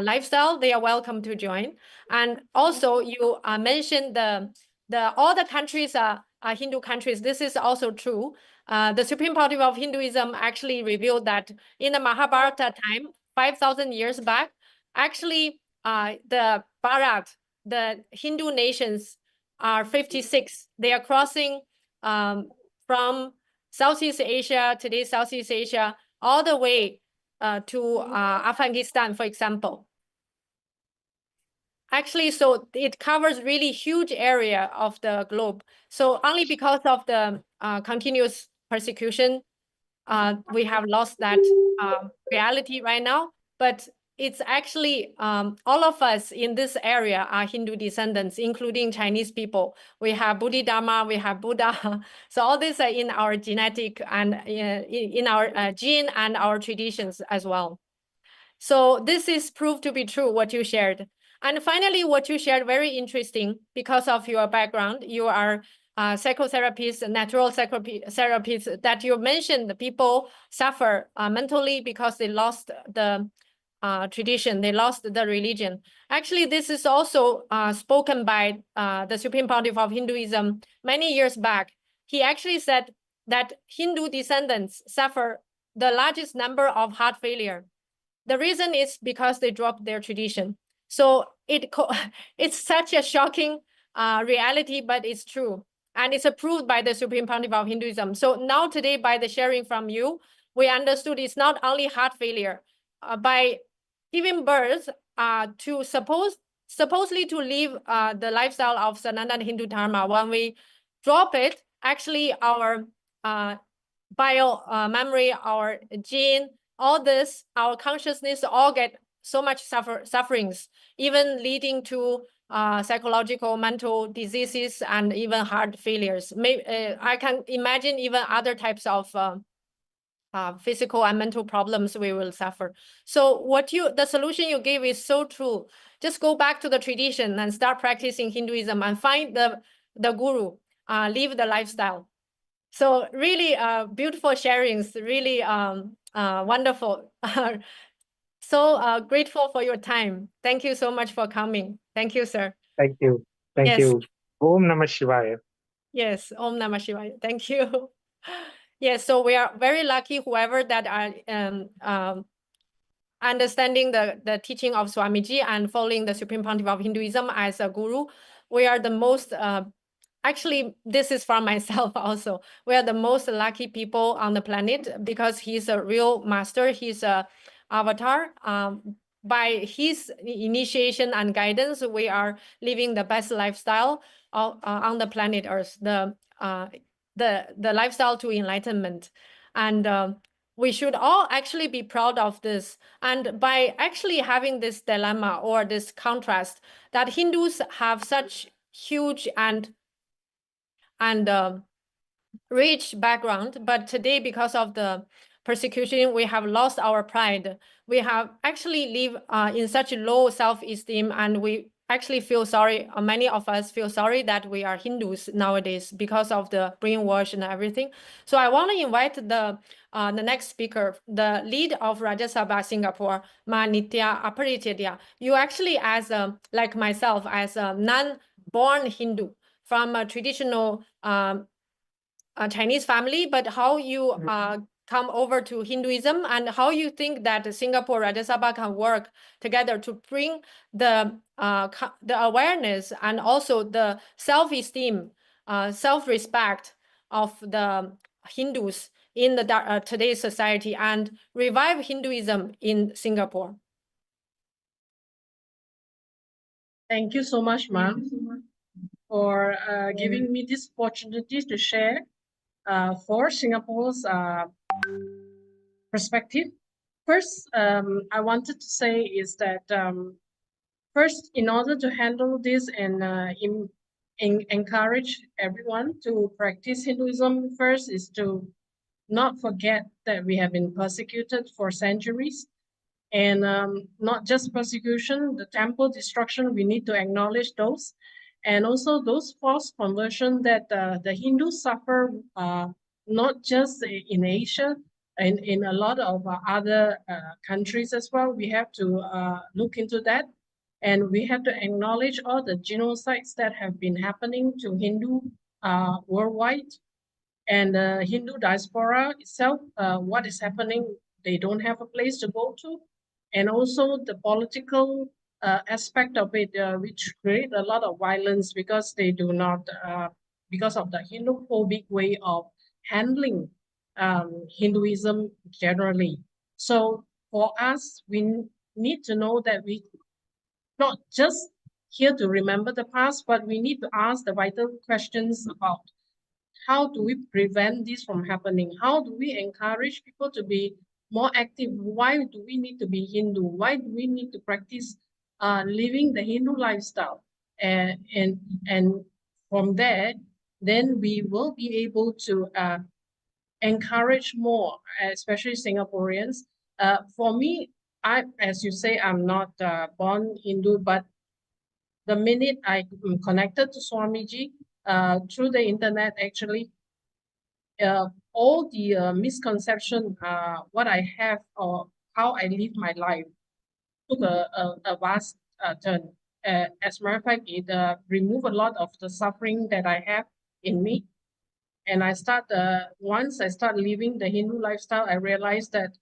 lifestyle, they are welcome to join. And also, you mentioned all the countries are Hindu countries. This is also true. The Supreme Pontiff of Hinduism actually revealed that in the Mahabharata time, 5,000 years back, actually the Bharat, the Hindu nations are 56. They are crossing from Southeast Asia, today's Southeast Asia, all the way to Afghanistan, for example. Actually, so it covers really huge area of the globe. So only because of the continuous persecution, we have lost that reality right now. But it's actually all of us in this area are Hindu descendants, including Chinese people. We have Bodhidharma, we have Buddha. So all these are in our genetic and in our gene and our traditions as well. So this is proved to be true, what you shared. And finally, what you shared, very interesting because of your background. You are psychotherapists, natural psychotherapists, that you mentioned the people suffer mentally because they lost the tradition, they lost the religion. Actually, this is also spoken by the Supreme Pontiff of Hinduism many years back. He actually said that Hindu descendants suffer the largest number of heart failure. The reason is because they dropped their tradition. So it's such a shocking reality, but it's true. And it's approved by the Supreme Pontiff of Hinduism. So now today, by the sharing from you, we understood it's not only heart failure. By giving birth to supposedly to live the lifestyle of Sanatana Hindu Dharma, when we drop it, actually our bio memory, our gene, all this, our consciousness all get so much sufferings, even leading to psychological, mental diseases, and even heart failures. I can imagine even other types of physical and mental problems we will suffer. So the solution you gave is so true. Just go back to the tradition and start practicing Hinduism and find the guru, live the lifestyle. So really beautiful sharings, really wonderful. So grateful for your time. Thank you so much for coming. Thank you, sir. Thank you. Thank you. Om Namah Shivaya. Yes, Om Namah Shivaya. Thank you. Yes, so we are very lucky, whoever that are understanding the teaching of Swamiji and following the Supreme Pontiff of Hinduism as a guru. We are the most, actually, this is from myself also. We are the most lucky people on the planet because he's a real master. He's a avatar. By his initiation and guidance, we are living the best lifestyle on the planet Earth, the lifestyle to enlightenment. And we should all actually be proud of this. And by actually having this dilemma or this contrast, that Hindus have such huge and rich background, but today, because of the persecution, we have lost our pride. We have actually live in such low self-esteem, and we actually feel sorry. Many of us feel sorry that we are Hindus nowadays because of the brainwash and everything. So I want to invite the next speaker, the lead of Rajya Sabha Singapore, Ma Nithyananda. You actually, as like myself, as a non-born Hindu from a traditional Chinese family, but how you come over to Hinduism and how you think that Singapore Rajya Sabha can work together to bring the awareness and also the self-esteem, self-respect of the Hindus in the today's society and revive Hinduism in Singapore. Thank you so much, ma'am, for giving me this opportunity to share for Singapore's perspective. First, I wanted to say is that first, in order to handle this and encourage everyone to practice Hinduism, first is to not forget that we have been persecuted for centuries. And not just persecution, the temple destruction, we need to acknowledge those. And also those forced conversion that the Hindus suffer, not just in Asia, And in a lot of other countries as well, we have to look into that. And we have to acknowledge all the genocides that have been happening to Hindu worldwide. And the Hindu diaspora itself, what is happening, they don't have a place to go to. And also the political aspect of it, which create a lot of violence because they do not, because of the Hindu-phobic way of handling Hinduism generally. So for us, we need to know that we not just here to remember the past, but we need to ask the vital questions about how do we prevent this from happening? How do we encourage people to be more active? Why do we need to be Hindu? Why do we need to practice living the Hindu lifestyle? And from there, then we will be able to encourage more, especially Singaporeans. For me, as you say, I'm not born Hindu, but the minute I am connected to Swamiji through the internet, actually, all the misconception, what I have or how I live my life took a vast turn. As a matter of fact, it removed a lot of the suffering that I have in me. And once I start living the Hindu lifestyle, I realized that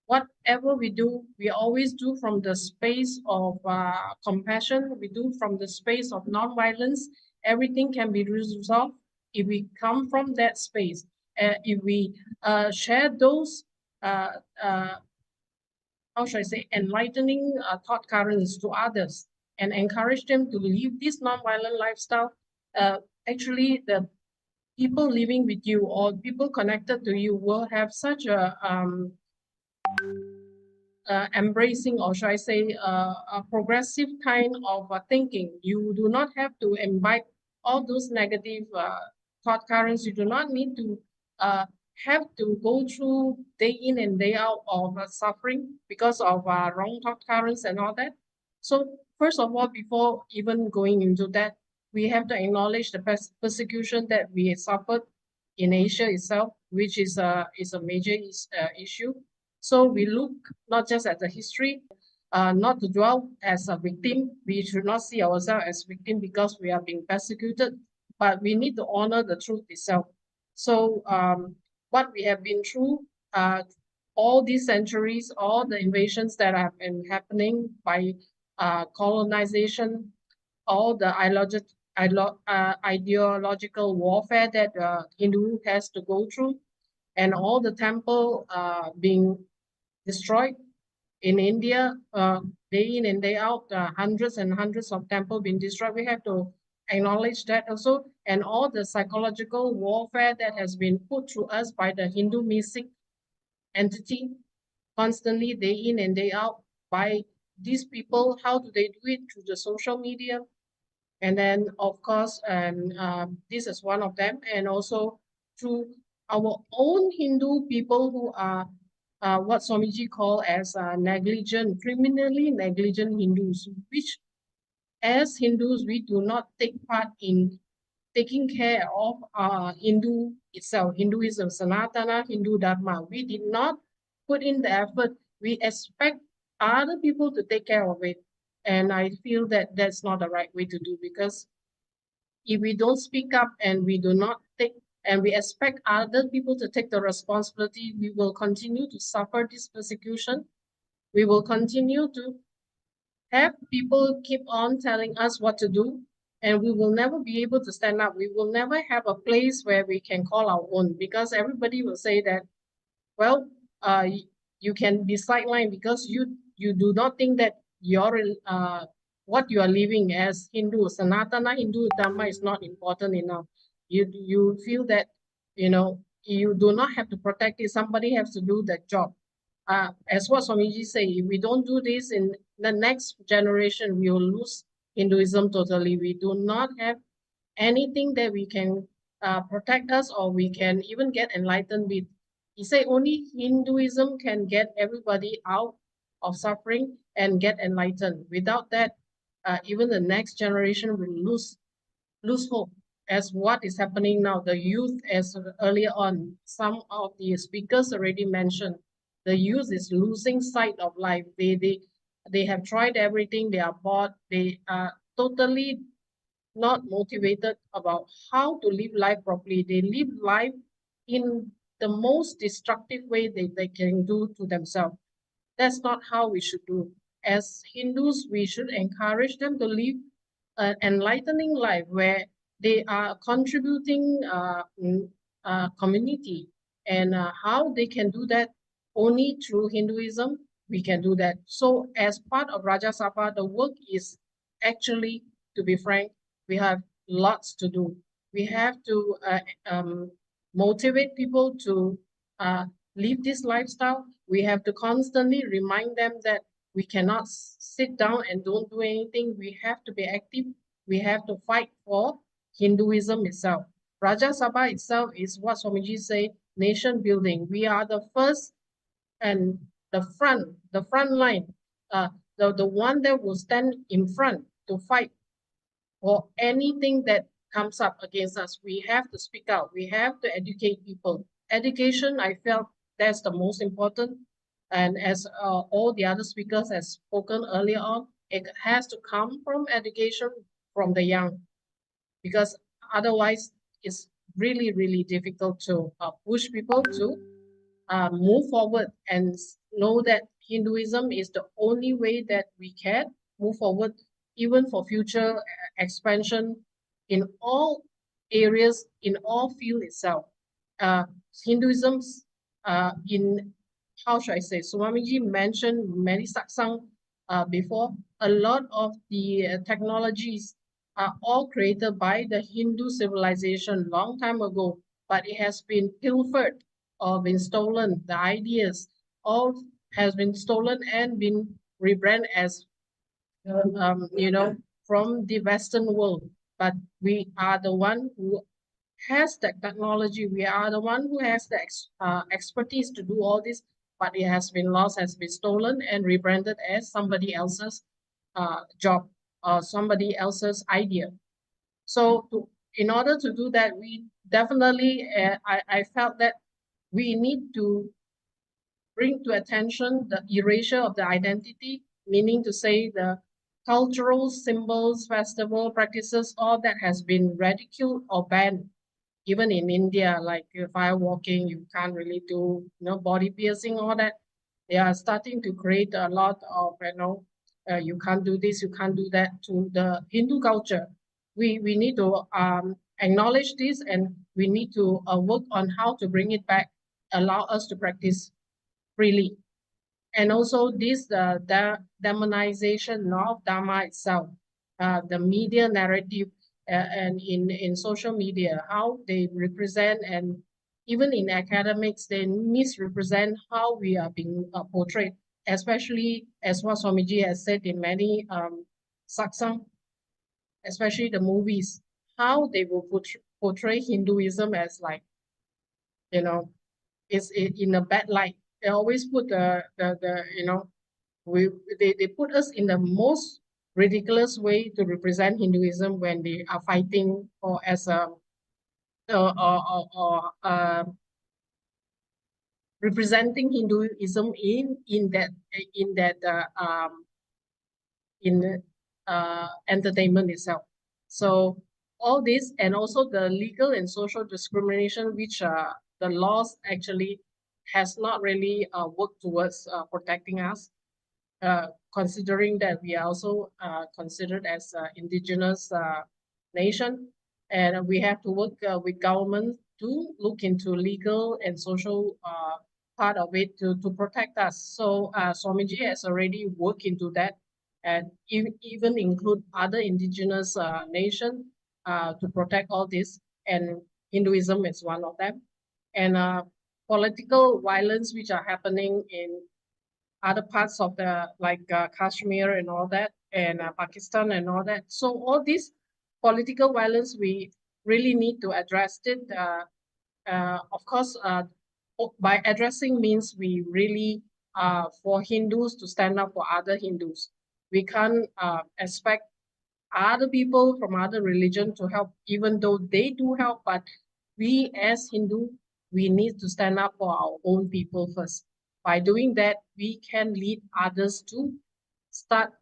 whatever we do, we always do from the space of compassion. We do from the space of non-violence. Everything can be resolved if we come from that space. If we share those, how should I say, enlightening thought currents to others and encourage them to live this non-violent lifestyle, actually the people living with you or people connected to you will have such a embracing, or should I say, a progressive kind of thinking. You do not have to imbibe all those negative thought currents. You do not need to have to go through day in and day out of suffering because of wrong thought currents and all that. So first of all, before even going into that, we have to acknowledge the persecution that we suffered in Asia itself, which is a major issue. So we look not just at the history, not to dwell as a victim. We should not see ourselves as victim because we are being persecuted, but we need to honor the truth itself. So what we have been through all these centuries, all the invasions that have been happening by colonization, all the ideological warfare that Hindu has to go through, and all the temple being destroyed in India, day in and day out, hundreds and hundreds of temples being destroyed. We have to acknowledge that also, and all the psychological warfare that has been put through us by the Hindu mystic entity, constantly day in and day out by these people. How do they do it? Through the social media. And then, of course, and this is one of them, and also through our own Hindu people who are what Swamiji called as negligent, criminally negligent Hindus, which as Hindus, we do not take part in taking care of Hindu itself, Hinduism, Sanatana, Hindu Dharma. We did not put in the effort. We expect other people to take care of it. And I feel that that's not the right way to do, because if we don't speak up and we do not take, and we expect other people to take the responsibility, we will continue to suffer this persecution. We will continue to have people keep on telling us what to do, and we will never be able to stand up. We will never have a place where we can call our own, because everybody will say that, well, you can be sidelined because you do not think that your what you are living as Hindu, Sanatana Hindu Dharma is not important enough. You feel that, you know, you do not have to protect it. Somebody has to do that job. As what Swamiji say, if we don't do this in the next generation, we will lose Hinduism totally. We do not have anything that we can protect us, or we can even get enlightened with. He say only Hinduism can get everybody out of suffering and get enlightened. Without that, even the next generation will lose hope. as what is happening now, the youth, as earlier on, some of the speakers already mentioned, the youth is losing sight of life. They have tried everything, they are bored, they are totally not motivated about how to live life properly. They live life in the most destructive way they can do to themselves. That's not how we should do. As Hindus, we should encourage them to live an enlightening life where they are contributing community, and how they can do that only through Hinduism, we can do that. So as part of Rajya Sabha, the work is actually, to be frank, we have lots to do. We have to motivate people to live this lifestyle. We have to constantly remind them that we cannot sit down and don't do anything. We have to be active. We have to fight for Hinduism itself. Rajya Sabha itself is what Swamiji say, nation building. We are the first and the front line, the one that will stand in front to fight for anything that comes up against us. We have to speak out. We have to educate people. Education, I felt that's the most important. And as all the other speakers have spoken earlier on, it has to come from education from the young, because otherwise it's really, really difficult to push people to move forward and know that Hinduism is the only way that we can move forward, even for future expansion in all areas, in all fields itself. Hinduism, in, how should I say, Swamiji mentioned many satsang before, a lot of the technologies are all created by the Hindu civilization long time ago, but it has been pilfered or been stolen. The ideas all has been stolen and been rebranded as, you know, from the Western world. But we are the one who has the technology. We are the one who has the expertise to do all this, but it has been lost, has been stolen and rebranded as somebody else's job or somebody else's idea. So in order to do that, we definitely, I felt that we need to bring to attention the erasure of the identity, meaning to say the cultural symbols, festival practices, all that has been ridiculed or banned. Even in India, like fire walking, you can't really do, you know, body piercing, all that. They are starting to create a lot of, you know, you can't do this, you can't do that to the Hindu culture. We need to acknowledge this, and we need to work on how to bring it back, allow us to practice freely. And also this the demonization of Dharma itself, the media narrative, and in social media, how they represent, and even in academics, they misrepresent how we are being portrayed, especially as what Swamiji has said in many satsang, especially the movies, how they will portray Hinduism as like, you know, is in a bad light. They always put the you know, they put us in the most ridiculous way to represent Hinduism when they are fighting or as a representing Hinduism in that entertainment itself. So all this, and also the legal and social discrimination, which the laws actually has not really worked towards protecting us, considering that we are also considered as indigenous nation, and we have to work with government to look into legal and social part of it to protect us. So Swamiji has already worked into that, and even include other indigenous nations to protect all this, and Hinduism is one of them. And political violence which are happening in other parts of the, like Kashmir and all that, and Pakistan and all that. So all this political violence, we really need to address it. Of course, by addressing means we really, for Hindus to stand up for other Hindus. We can't expect other people from other religion to help, even though they do help, but we as Hindu, we need to stand up for our own people first. By doing that, we can lead others to start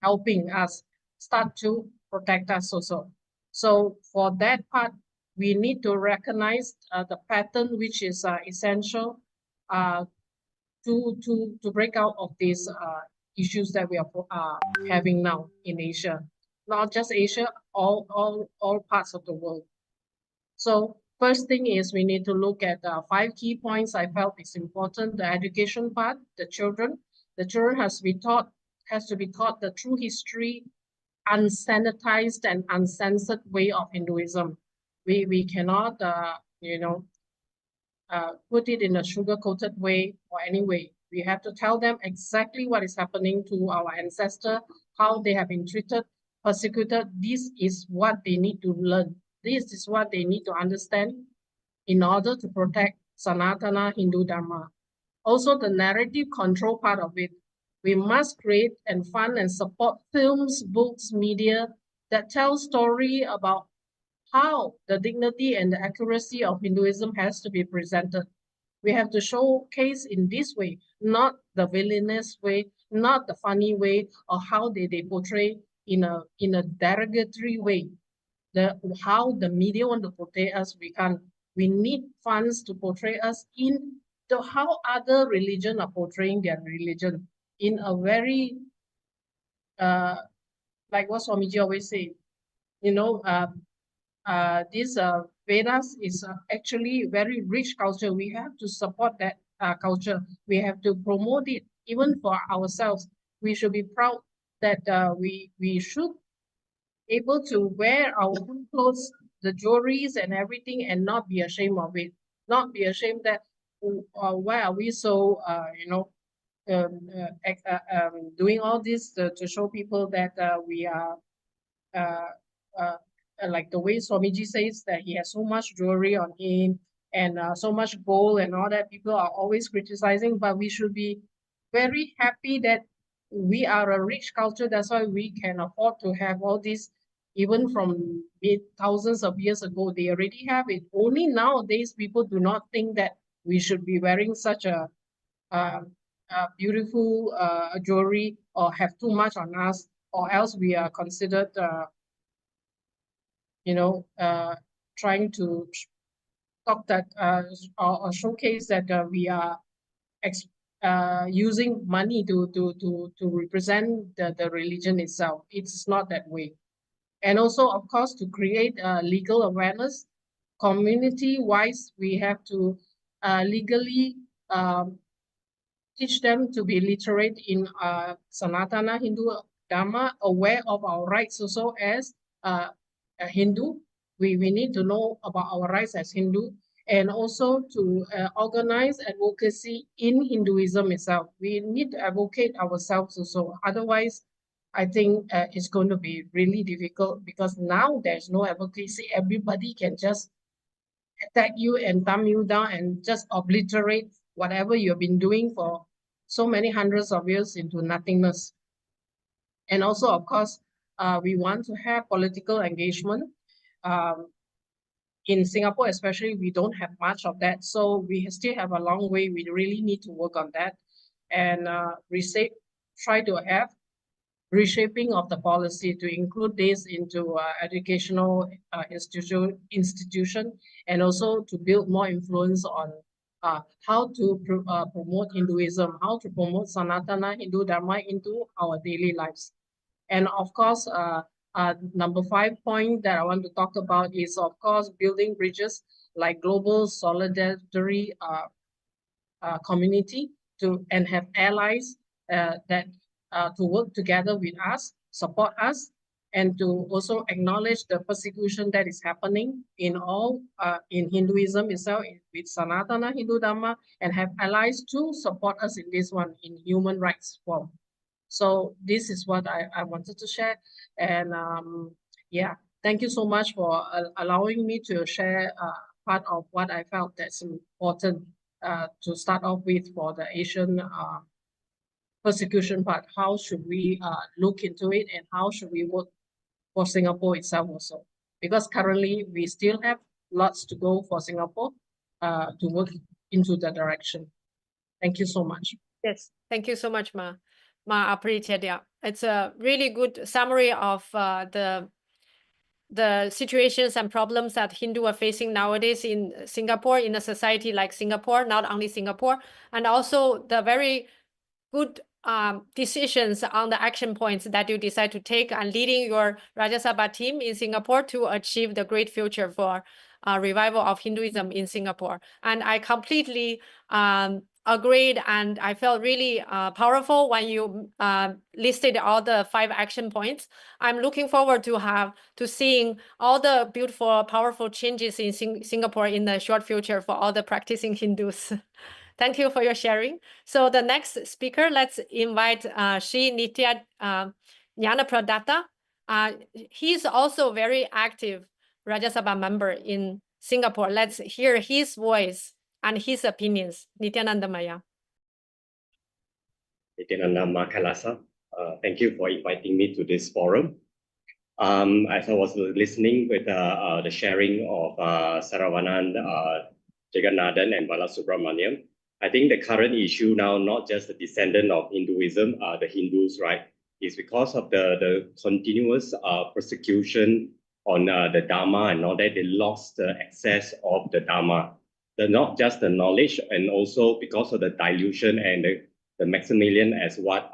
helping us, start to protect us also. So for that part, we need to recognize the pattern which is essential to break out of these issues that we are having now in Asia. Not just Asia, all parts of the world. So first thing is we need to look at 5 key points I felt is important. The education part, the children has to be taught the true history, unsanitized and uncensored way of Hinduism. We cannot, put it in a sugar-coated way or any way. We have to tell them exactly what is happening to our ancestors, how they have been treated, persecuted. This is what they need to learn. This is what they need to understand in order to protect Sanatana Hindu Dharma. Also, the narrative control part of it. We must create and fund and support films, books, media that tell story about how the dignity and the accuracy of Hinduism has to be presented. We have to showcase in this way, not the villainous way, not the funny way, or how they portray in a derogatory way. How the media want to portray us, we need funds to portray us in how other religion are portraying their religion in a very like what Swamiji always say, this Vedas is actually very rich culture. We have to support that culture. We have to promote it even for ourselves. We should be proud that we should able to wear our own clothes, the jewelries and everything, and not be ashamed of it. Not be ashamed that why are we so doing all this to show people that we are like the way Swamiji says that he has so much jewelry on him and so much gold and all that. People are always criticizing, but we should be very happy that we are a rich culture. That's why we can afford to have all this. Even from thousands of years ago, they already have it. Only nowadays, people do not think that we should be wearing such a beautiful jewelry or have too much on us, or else we are considered trying to talk that or showcase that we are using money to represent the religion itself. It's not that way. And also, of course, to create legal awareness, community-wise, we have to legally teach them to be literate in Sanatana Hindu Dharma, aware of our rights also as a Hindu. We need to know about our rights as Hindu, and also to organize advocacy in Hinduism itself. We need to advocate ourselves also. Otherwise, I think it's going to be really difficult, because now there's no advocacy. Everybody can just attack you and thumb you down and just obliterate whatever you've been doing for so many hundreds of years into nothingness. And also, of course, we want to have political engagement. In Singapore, especially, we don't have much of that. So we still have a long way. We really need to work on that and try to have reshaping of the policy to include this into educational institution, and also to build more influence on how to promote Hinduism, how to promote Sanatana Hindu Dharma into our daily lives. And of course, number 5 point that I want to talk about is, of course, building bridges like global solidarity community and have allies that to work together with us, support us, and to also acknowledge the persecution that is happening in Hinduism itself, with Sanatana Hindu Dharma, and have allies to support us in this one in human rights form. So this is what I wanted to share. And yeah, thank you so much for allowing me to share part of what I felt that's important to start off with for the Asian persecution part, how should we look into it, and how should we work for Singapore itself also? Because currently we still have lots to go for Singapore to work into that direction. Thank you so much. Yes, thank you so much, Ma. Ma appreciate. Yeah, it's a really good summary of the situations and problems that Hindu are facing nowadays in Singapore, in a society like Singapore, not only Singapore, and also the very good decisions on the action points that you decide to take and leading your Rajya Sabha team in Singapore to achieve the great future for revival of Hinduism in Singapore. And I completely agreed, and I felt really powerful when you listed all the 5 action points. I'm looking forward to seeing all the beautiful, powerful changes in Singapore in the short future for all the practicing Hindus. Thank you for your sharing. So the next speaker, let's invite Shri Nithyananda Pradata. He's also very active Rajya Sabha member in Singapore. Let's hear his voice and his opinions. Nithyananda Maya. Nithyananda KAILASA. Thank you for inviting me to this forum. As I was listening with the sharing of Saravanan, Jagannathan, and Balasubramaniam, I think the current issue now, not just the descendant of Hinduism, the Hindus, right, is because of the continuous persecution on the Dharma and all that. They lost the access of the Dharma, not just the knowledge, and also because of the dilution and the Maximilian, as what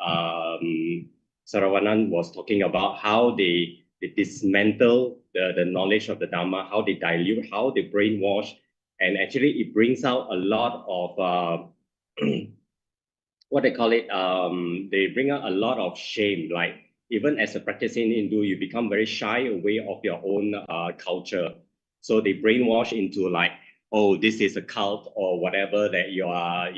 Saravanan was talking about, how they dismantle the knowledge of the Dharma, how they dilute, how they brainwash. And actually, it brings out a lot of what they call it. They bring out a lot of shame. Like even as a practicing Hindu, you become very shy away of your own culture. So they brainwash into like, oh, this is a cult or whatever that you are.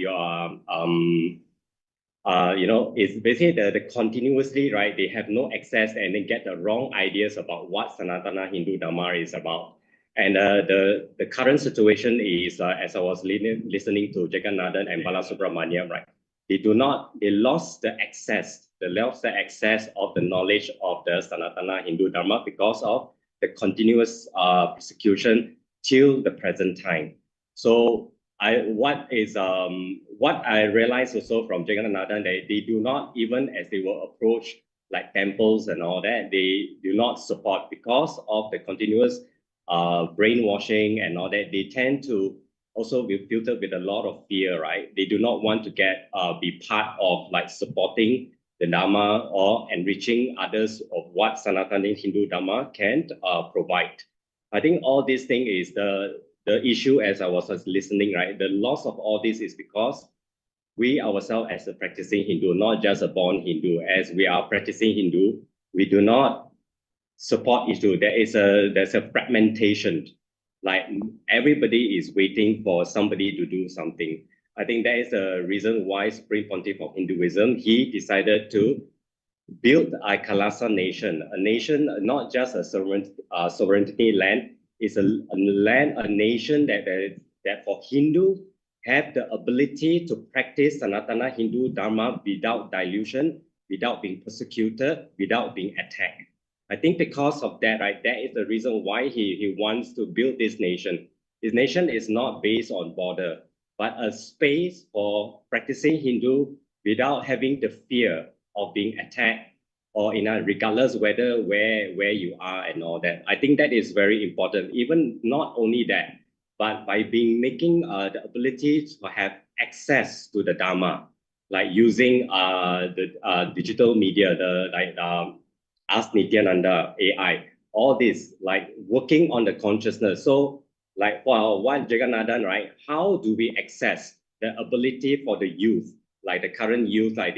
It's basically the continuously, right? They have no access and they get the wrong ideas about what Sanatana Hindu Dharma is about. And the current situation is, as I was listening to Jagannathan and Balasubramaniam, right? They lost the access of the knowledge of the Sanatana Hindu Dharma because of the continuous persecution till the present time. So what I realized also from Jagannathan, that they do not, even as they will approach like temples and all that, they do not support because of the continuous brainwashing and all that. They tend to also be filtered with a lot of fear, right? They do not want to be part of like supporting the Dharma or enriching others of what Sanatana Hindu Dharma can provide. I think all this thing is the issue as I was listening, right? The loss of all this is because we ourselves as a practicing Hindu, not just a born Hindu, as we are practicing Hindu, we do not support each other. There's a fragmentation. Like everybody is waiting for somebody to do something. I think that is the reason why Supreme Pontiff of Hinduism, he decided to build a KAILASA nation, a nation, not just a sovereignty land. It's a nation that for Hindu have the ability to practice Sanatana Hindu Dharma without dilution, without being persecuted, without being attacked. I think because of that, right, that is the reason why he wants to build this nation. His nation is not based on border, but a space for practicing Hindu without having the fear of being attacked or regardless where you are and all that. I think that is very important. Even not only that, but by making the ability to have access to the Dharma, like using the digital media, Ask Nithyananda AI, all this, like working on the consciousness. So like what Jagannathan, right? How do we access the ability for the youth, like the current youth, like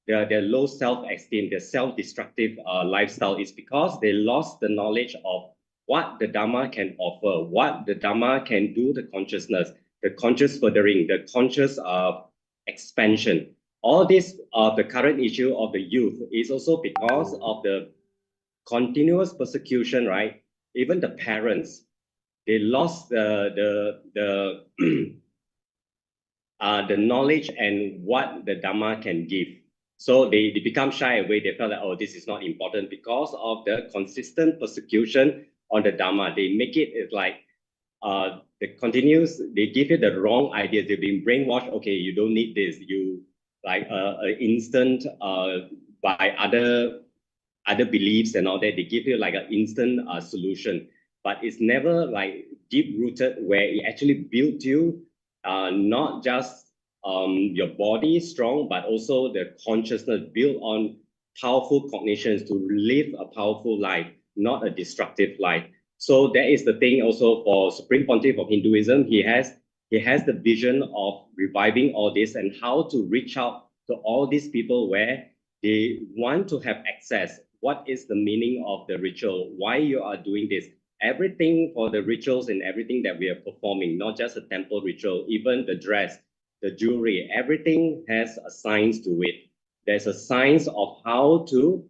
their low self-esteem, their self-destructive lifestyle is because they lost the knowledge of what the Dharma can offer, what the Dharma can do, the consciousness, the conscious furthering, the conscious expansion. All this the current issue of the youth is also because of the continuous persecution, right? Even the parents, they lost the knowledge and what the Dharma can give. So they become shy away. They felt that, oh, this is not important because of the consistent persecution on the Dharma. They make it like they give you the wrong ideas. They've been brainwashed. Okay, you don't need this. You like instant by other beliefs and all that. They give you like an instant solution, but it's never like deep rooted where it actually built you, not just your body strong, but also the consciousness built on powerful cognitions to live a powerful life, not a destructive life. So that is the thing also for Supreme Pontiff of Hinduism. He has the vision of reviving all this and how to reach out to all these people where they want to have access. What is the meaning of the ritual? Why you are doing this? Everything for the rituals and everything that we are performing, not just a temple ritual, even the dress, the jewelry, everything has a science to it. There's a science of how to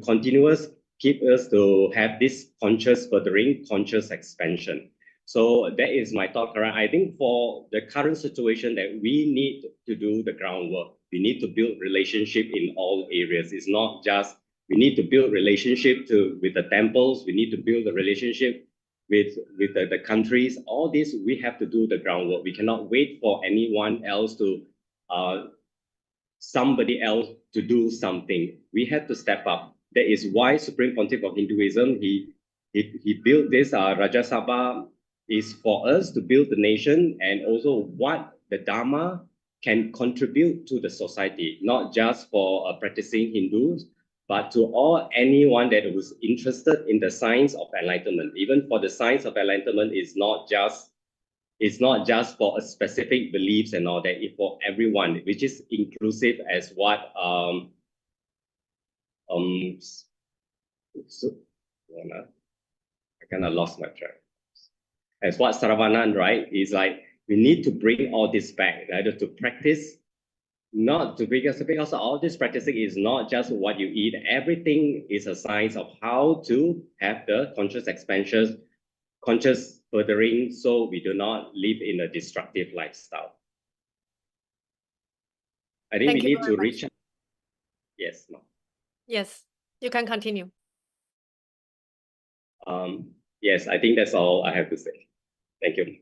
continuous keep us to have this conscious furthering, conscious expansion. So that is my thought, Karan. I think for the current situation that we need to do the groundwork, we need to build relationship in all areas. It's not just, we need to build relationship with the temples, we need to build a relationship with the countries. All this, we have to do the groundwork. We cannot wait for anyone else to, somebody else to do something. We have to step up. That is why Supreme Pontiff of Hinduism, he built this Rajya Sabha is for us to build the nation and also what the Dharma can contribute to the society, not just for practicing Hindus, but to anyone that was interested in the science of enlightenment. Even for the science of enlightenment, it's not just for a specific beliefs and all that, it's for everyone, which is inclusive as what I kind of lost my track. As what Saravanan, right, is like, we need to bring all this back, right, to practice, not to because all this practicing is not just what you eat. Everything is a science of how to have the conscious expansion, conscious furthering, so we do not live in a destructive lifestyle. I think we need to reach out. Yes, no. Yes, you can continue. Yes, I think that's all I have to say. Thank you.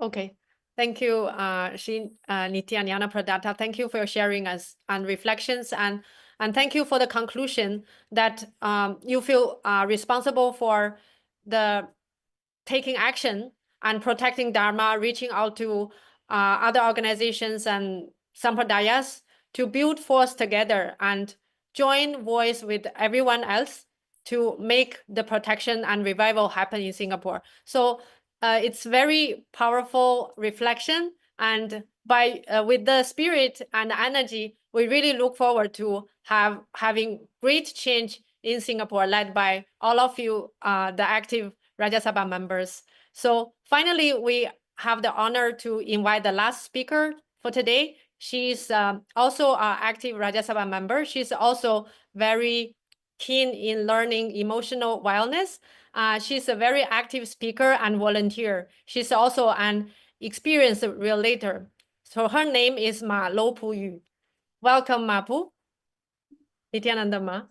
Okay. Thank you, Nithyananda Pradata. Thank you for your sharing us and reflections, and thank you for the conclusion that you feel responsible for the taking action and protecting Dharma, reaching out to other organizations and sampradayas to build force together and join voice with everyone else to make the protection and revival happen in Singapore. So it's very powerful reflection, and with the spirit and energy, we really look forward to having great change in Singapore, led by all of you, the active Rajya Sabha members. So finally, we have the honor to invite the last speaker for today. She's also an active Rajya Sabha member. She's also very keen in learning emotional wellness. She's a very active speaker and volunteer. She's also an experienced relator. So her name is Ma Lo Pu Yu. Welcome, Ma Pu. Nithyananda Ma.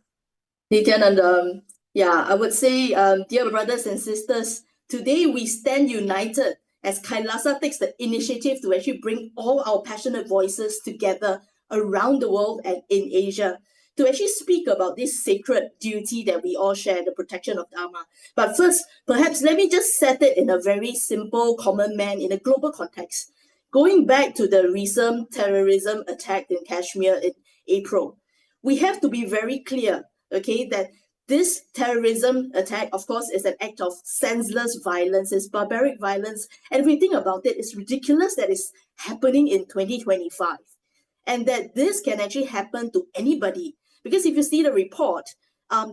Nithyananda, yeah, I would say, dear brothers and sisters, today we stand united as KAILASA takes the initiative to actually bring all our passionate voices together around the world and in Asia to actually speak about this sacred duty that we all share, the protection of Dharma. But first, perhaps let me just set it in a very simple common man in a global context. Going back to the recent terrorism attack in Kashmir in April, we have to be very clear, okay, that this terrorism attack, of course, is an act of senseless violence, it's barbaric violence, and if we think about it, it's ridiculous that it's happening in 2025, and that this can actually happen to anybody. Because if you see the report,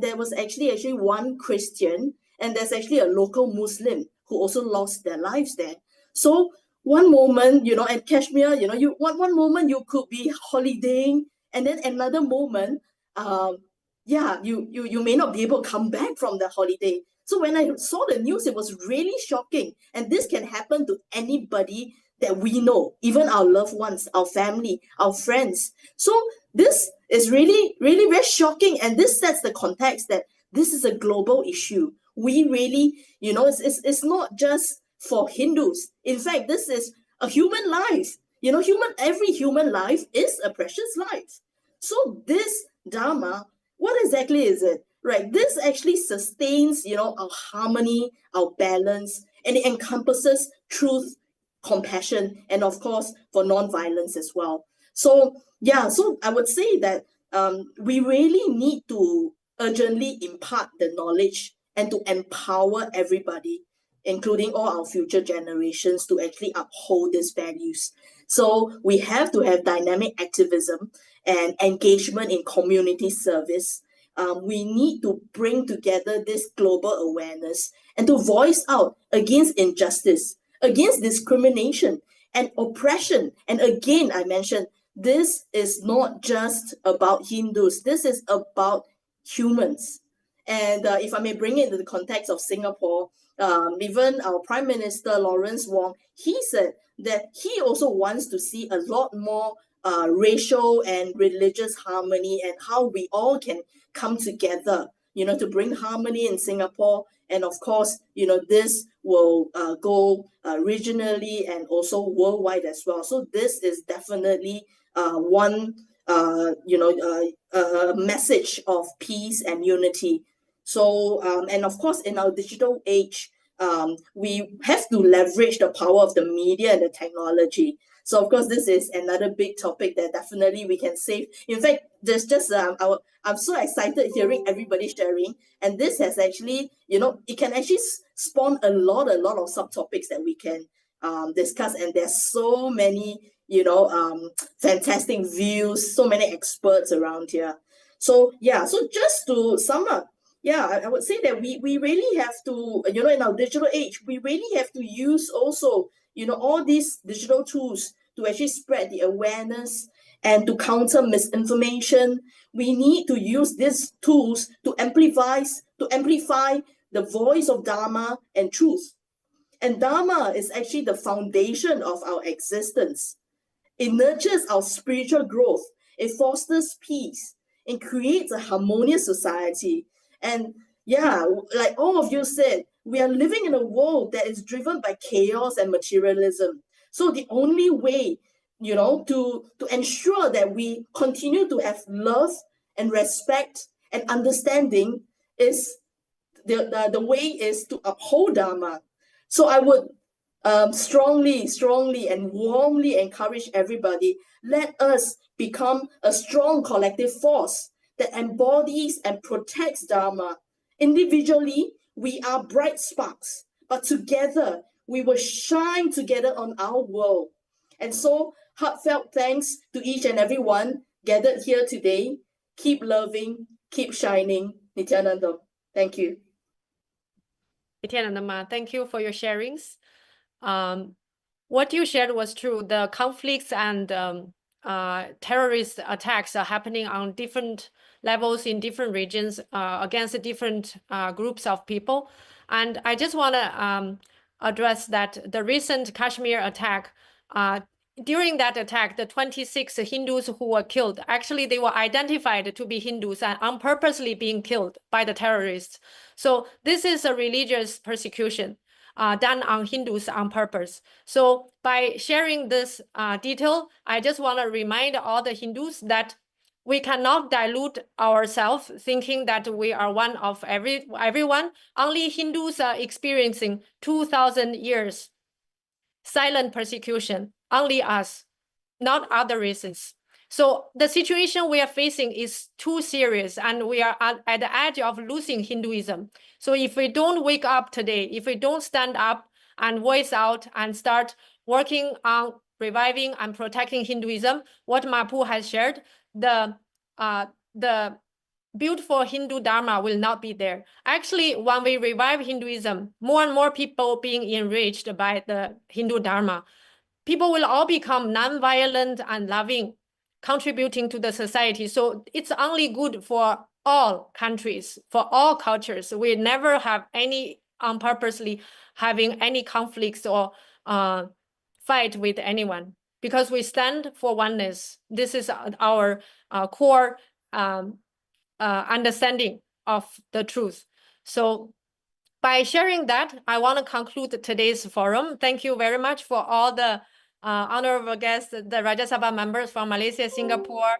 there was actually one Christian, and there's actually a local Muslim who also lost their lives there. So one moment, at Kashmir, one moment you could be holidaying, and then another moment, you may not be able to come back from the holiday. So when I saw the news, it was really shocking. And this can happen to anybody that we know, even our loved ones, our family, our friends. So this is really, really very shocking. And this sets the context that this is a global issue. We really, you know, it's not just for Hindus. In fact, this is a human life. You know, every human life is a precious life. So this Dharma, what exactly is it? Right, this actually sustains, you know, our harmony, our balance, and it encompasses truth, compassion, and of course, for non-violence as well. So yeah, so I would say that we really need to urgently impart the knowledge and to empower everybody, including all our future generations, to actually uphold these values. So we have to have dynamic activism and engagement in community service. We need to bring together this global awareness and to voice out against injustice, against discrimination and oppression. And again, I mentioned, this is not just about Hindus, this is about humans. And if I may bring it into the context of Singapore, even our Prime Minister Lawrence Wong, he said that he also wants to see a lot more racial and religious harmony, and how we all can come together, you know, to bring harmony in Singapore. And of course, you know, this will go regionally and also worldwide as well. So this is definitely one, message of peace and unity. So, and of course, in our digital age, we have to leverage the power of the media and the technology. So of course, this is another big topic that definitely we can save. In fact, there's just, I'm so excited hearing everybody sharing. And this has actually, you know, it can actually spawn a lot of subtopics that we can discuss. And there's so many, you know, fantastic views, so many experts around here. So yeah, so just to sum up, yeah, I would say that we really have to, you know, in our digital age, we really have to use also, you know, all these digital tools to actually spread the awareness and to counter misinformation. We need to use these tools to amplify the voice of Dharma and truth. And Dharma is actually the foundation of our existence. It nurtures our spiritual growth. It fosters peace. It creates a harmonious society. And yeah, like all of you said, we are living in a world that is driven by chaos and materialism. So the only way, you know, to ensure that we continue to have love and respect and understanding is the way is to uphold Dharma. So I would strongly and warmly encourage everybody, let us become a strong collective force that embodies and protects Dharma. Individually, we are bright sparks, but together, we will shine together on our world. And so, heartfelt thanks to each and every one gathered here today. Keep loving, keep shining. Nithyananda. Thank you. Nithyananda, thank you for your sharings. What you shared was true. The conflicts and terrorist attacks are happening on different levels in different regions against different groups of people. And I just want to address that the recent Kashmir attack, during that attack, the 26 Hindus who were killed, actually they were identified to be Hindus and unpurposely being killed by the terrorists. So this is a religious persecution done on Hindus on purpose. So by sharing this detail, I just want to remind all the Hindus that we cannot dilute ourselves thinking that we are one of everyone. Only Hindus are experiencing 2,000 years silent persecution, only us, not other races. So the situation we are facing is too serious, and we are at the edge of losing Hinduism. So if we don't wake up today, if we don't stand up and voice out and start working on reviving and protecting Hinduism, what Mapu has shared, the beautiful Hindu Dharma will not be there. Actually, when we revive Hinduism, more and more people being enriched by the Hindu Dharma, people will all become non-violent and loving, contributing to the society. So it's only good for all countries, for all cultures. We never have any purposely having any conflicts or fight with anyone. because we stand for oneness. This is our core understanding of the truth. So by sharing that, I want to conclude today's forum. Thank you very much for all the honorable guests, the Rajya Sabha members from Malaysia, Singapore.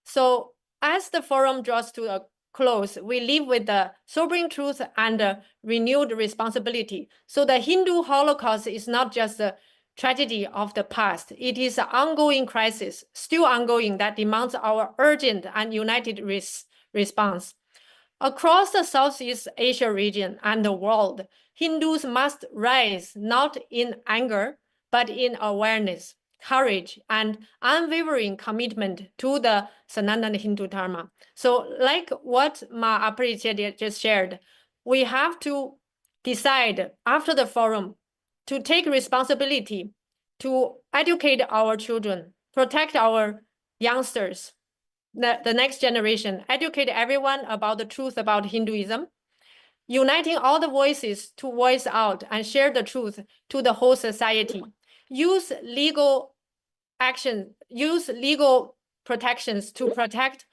So as the forum draws to a close, we live with the sobering truth and renewed responsibility. So the Hindu Holocaust is not just a tragedy of the past. It is an ongoing crisis, still ongoing, that demands our urgent and united response. Across the Southeast Asia region and the world, Hindus must rise not in anger, but in awareness, courage, and unwavering commitment to the Sanatana Hindu Dharma. So like what Ma Aparicya just shared, we have to decide after the forum to take responsibility to educate our children, protect our youngsters, the next generation, educate everyone about the truth about Hinduism, uniting all the voices to voice out and share the truth to the whole society. Use legal action, use legal protections to protect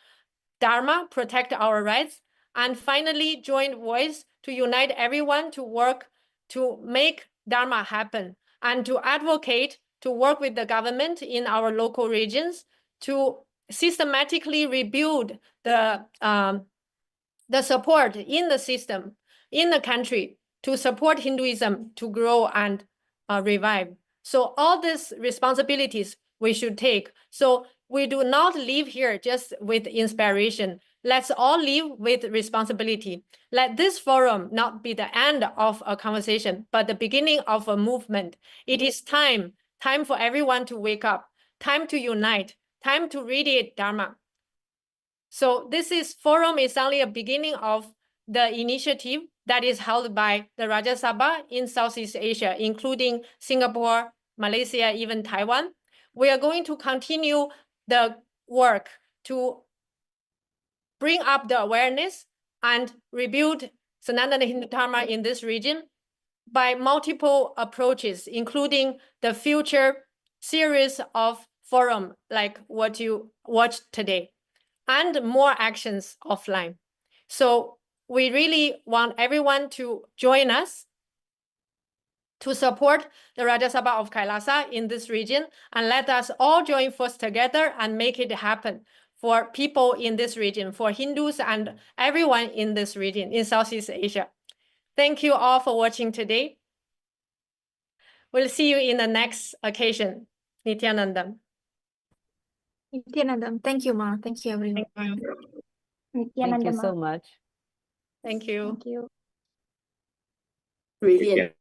Dharma, protect our rights, and finally join voice to unite everyone to work to make Dharma happen and to advocate, to work with the government in our local regions to systematically rebuild the support in the system, in the country, to support Hinduism to grow and revive. So all these responsibilities we should take. So we do not live here just with inspiration. Let's all live with responsibility. Let this forum not be the end of a conversation, but the beginning of a movement. It is time for everyone to wake up, time to unite, time to radiate Dharma. So this forum is only a beginning of the initiative that is held by the Rajya Sabha in Southeast Asia, including Singapore, Malaysia, even Taiwan. We are going to continue the work to bring up the awareness and rebuild Sanatana Hindu Dharma in this region by multiple approaches, including the future series of forum like what you watched today, and more actions offline. So we really want everyone to join us to support the Rajya Sabha of KAILASA in this region, and let us all join force together and make it happen for people in this region, for Hindus and everyone in this region, in Southeast Asia. Thank you all for watching today. We'll see you in the next occasion. Nithyananda. Nithyananda. Thank you, Ma. Thank you, everyone. Thank you. Nithyananda Thank you Ma. so much. Thank you. Thank you. Brilliant.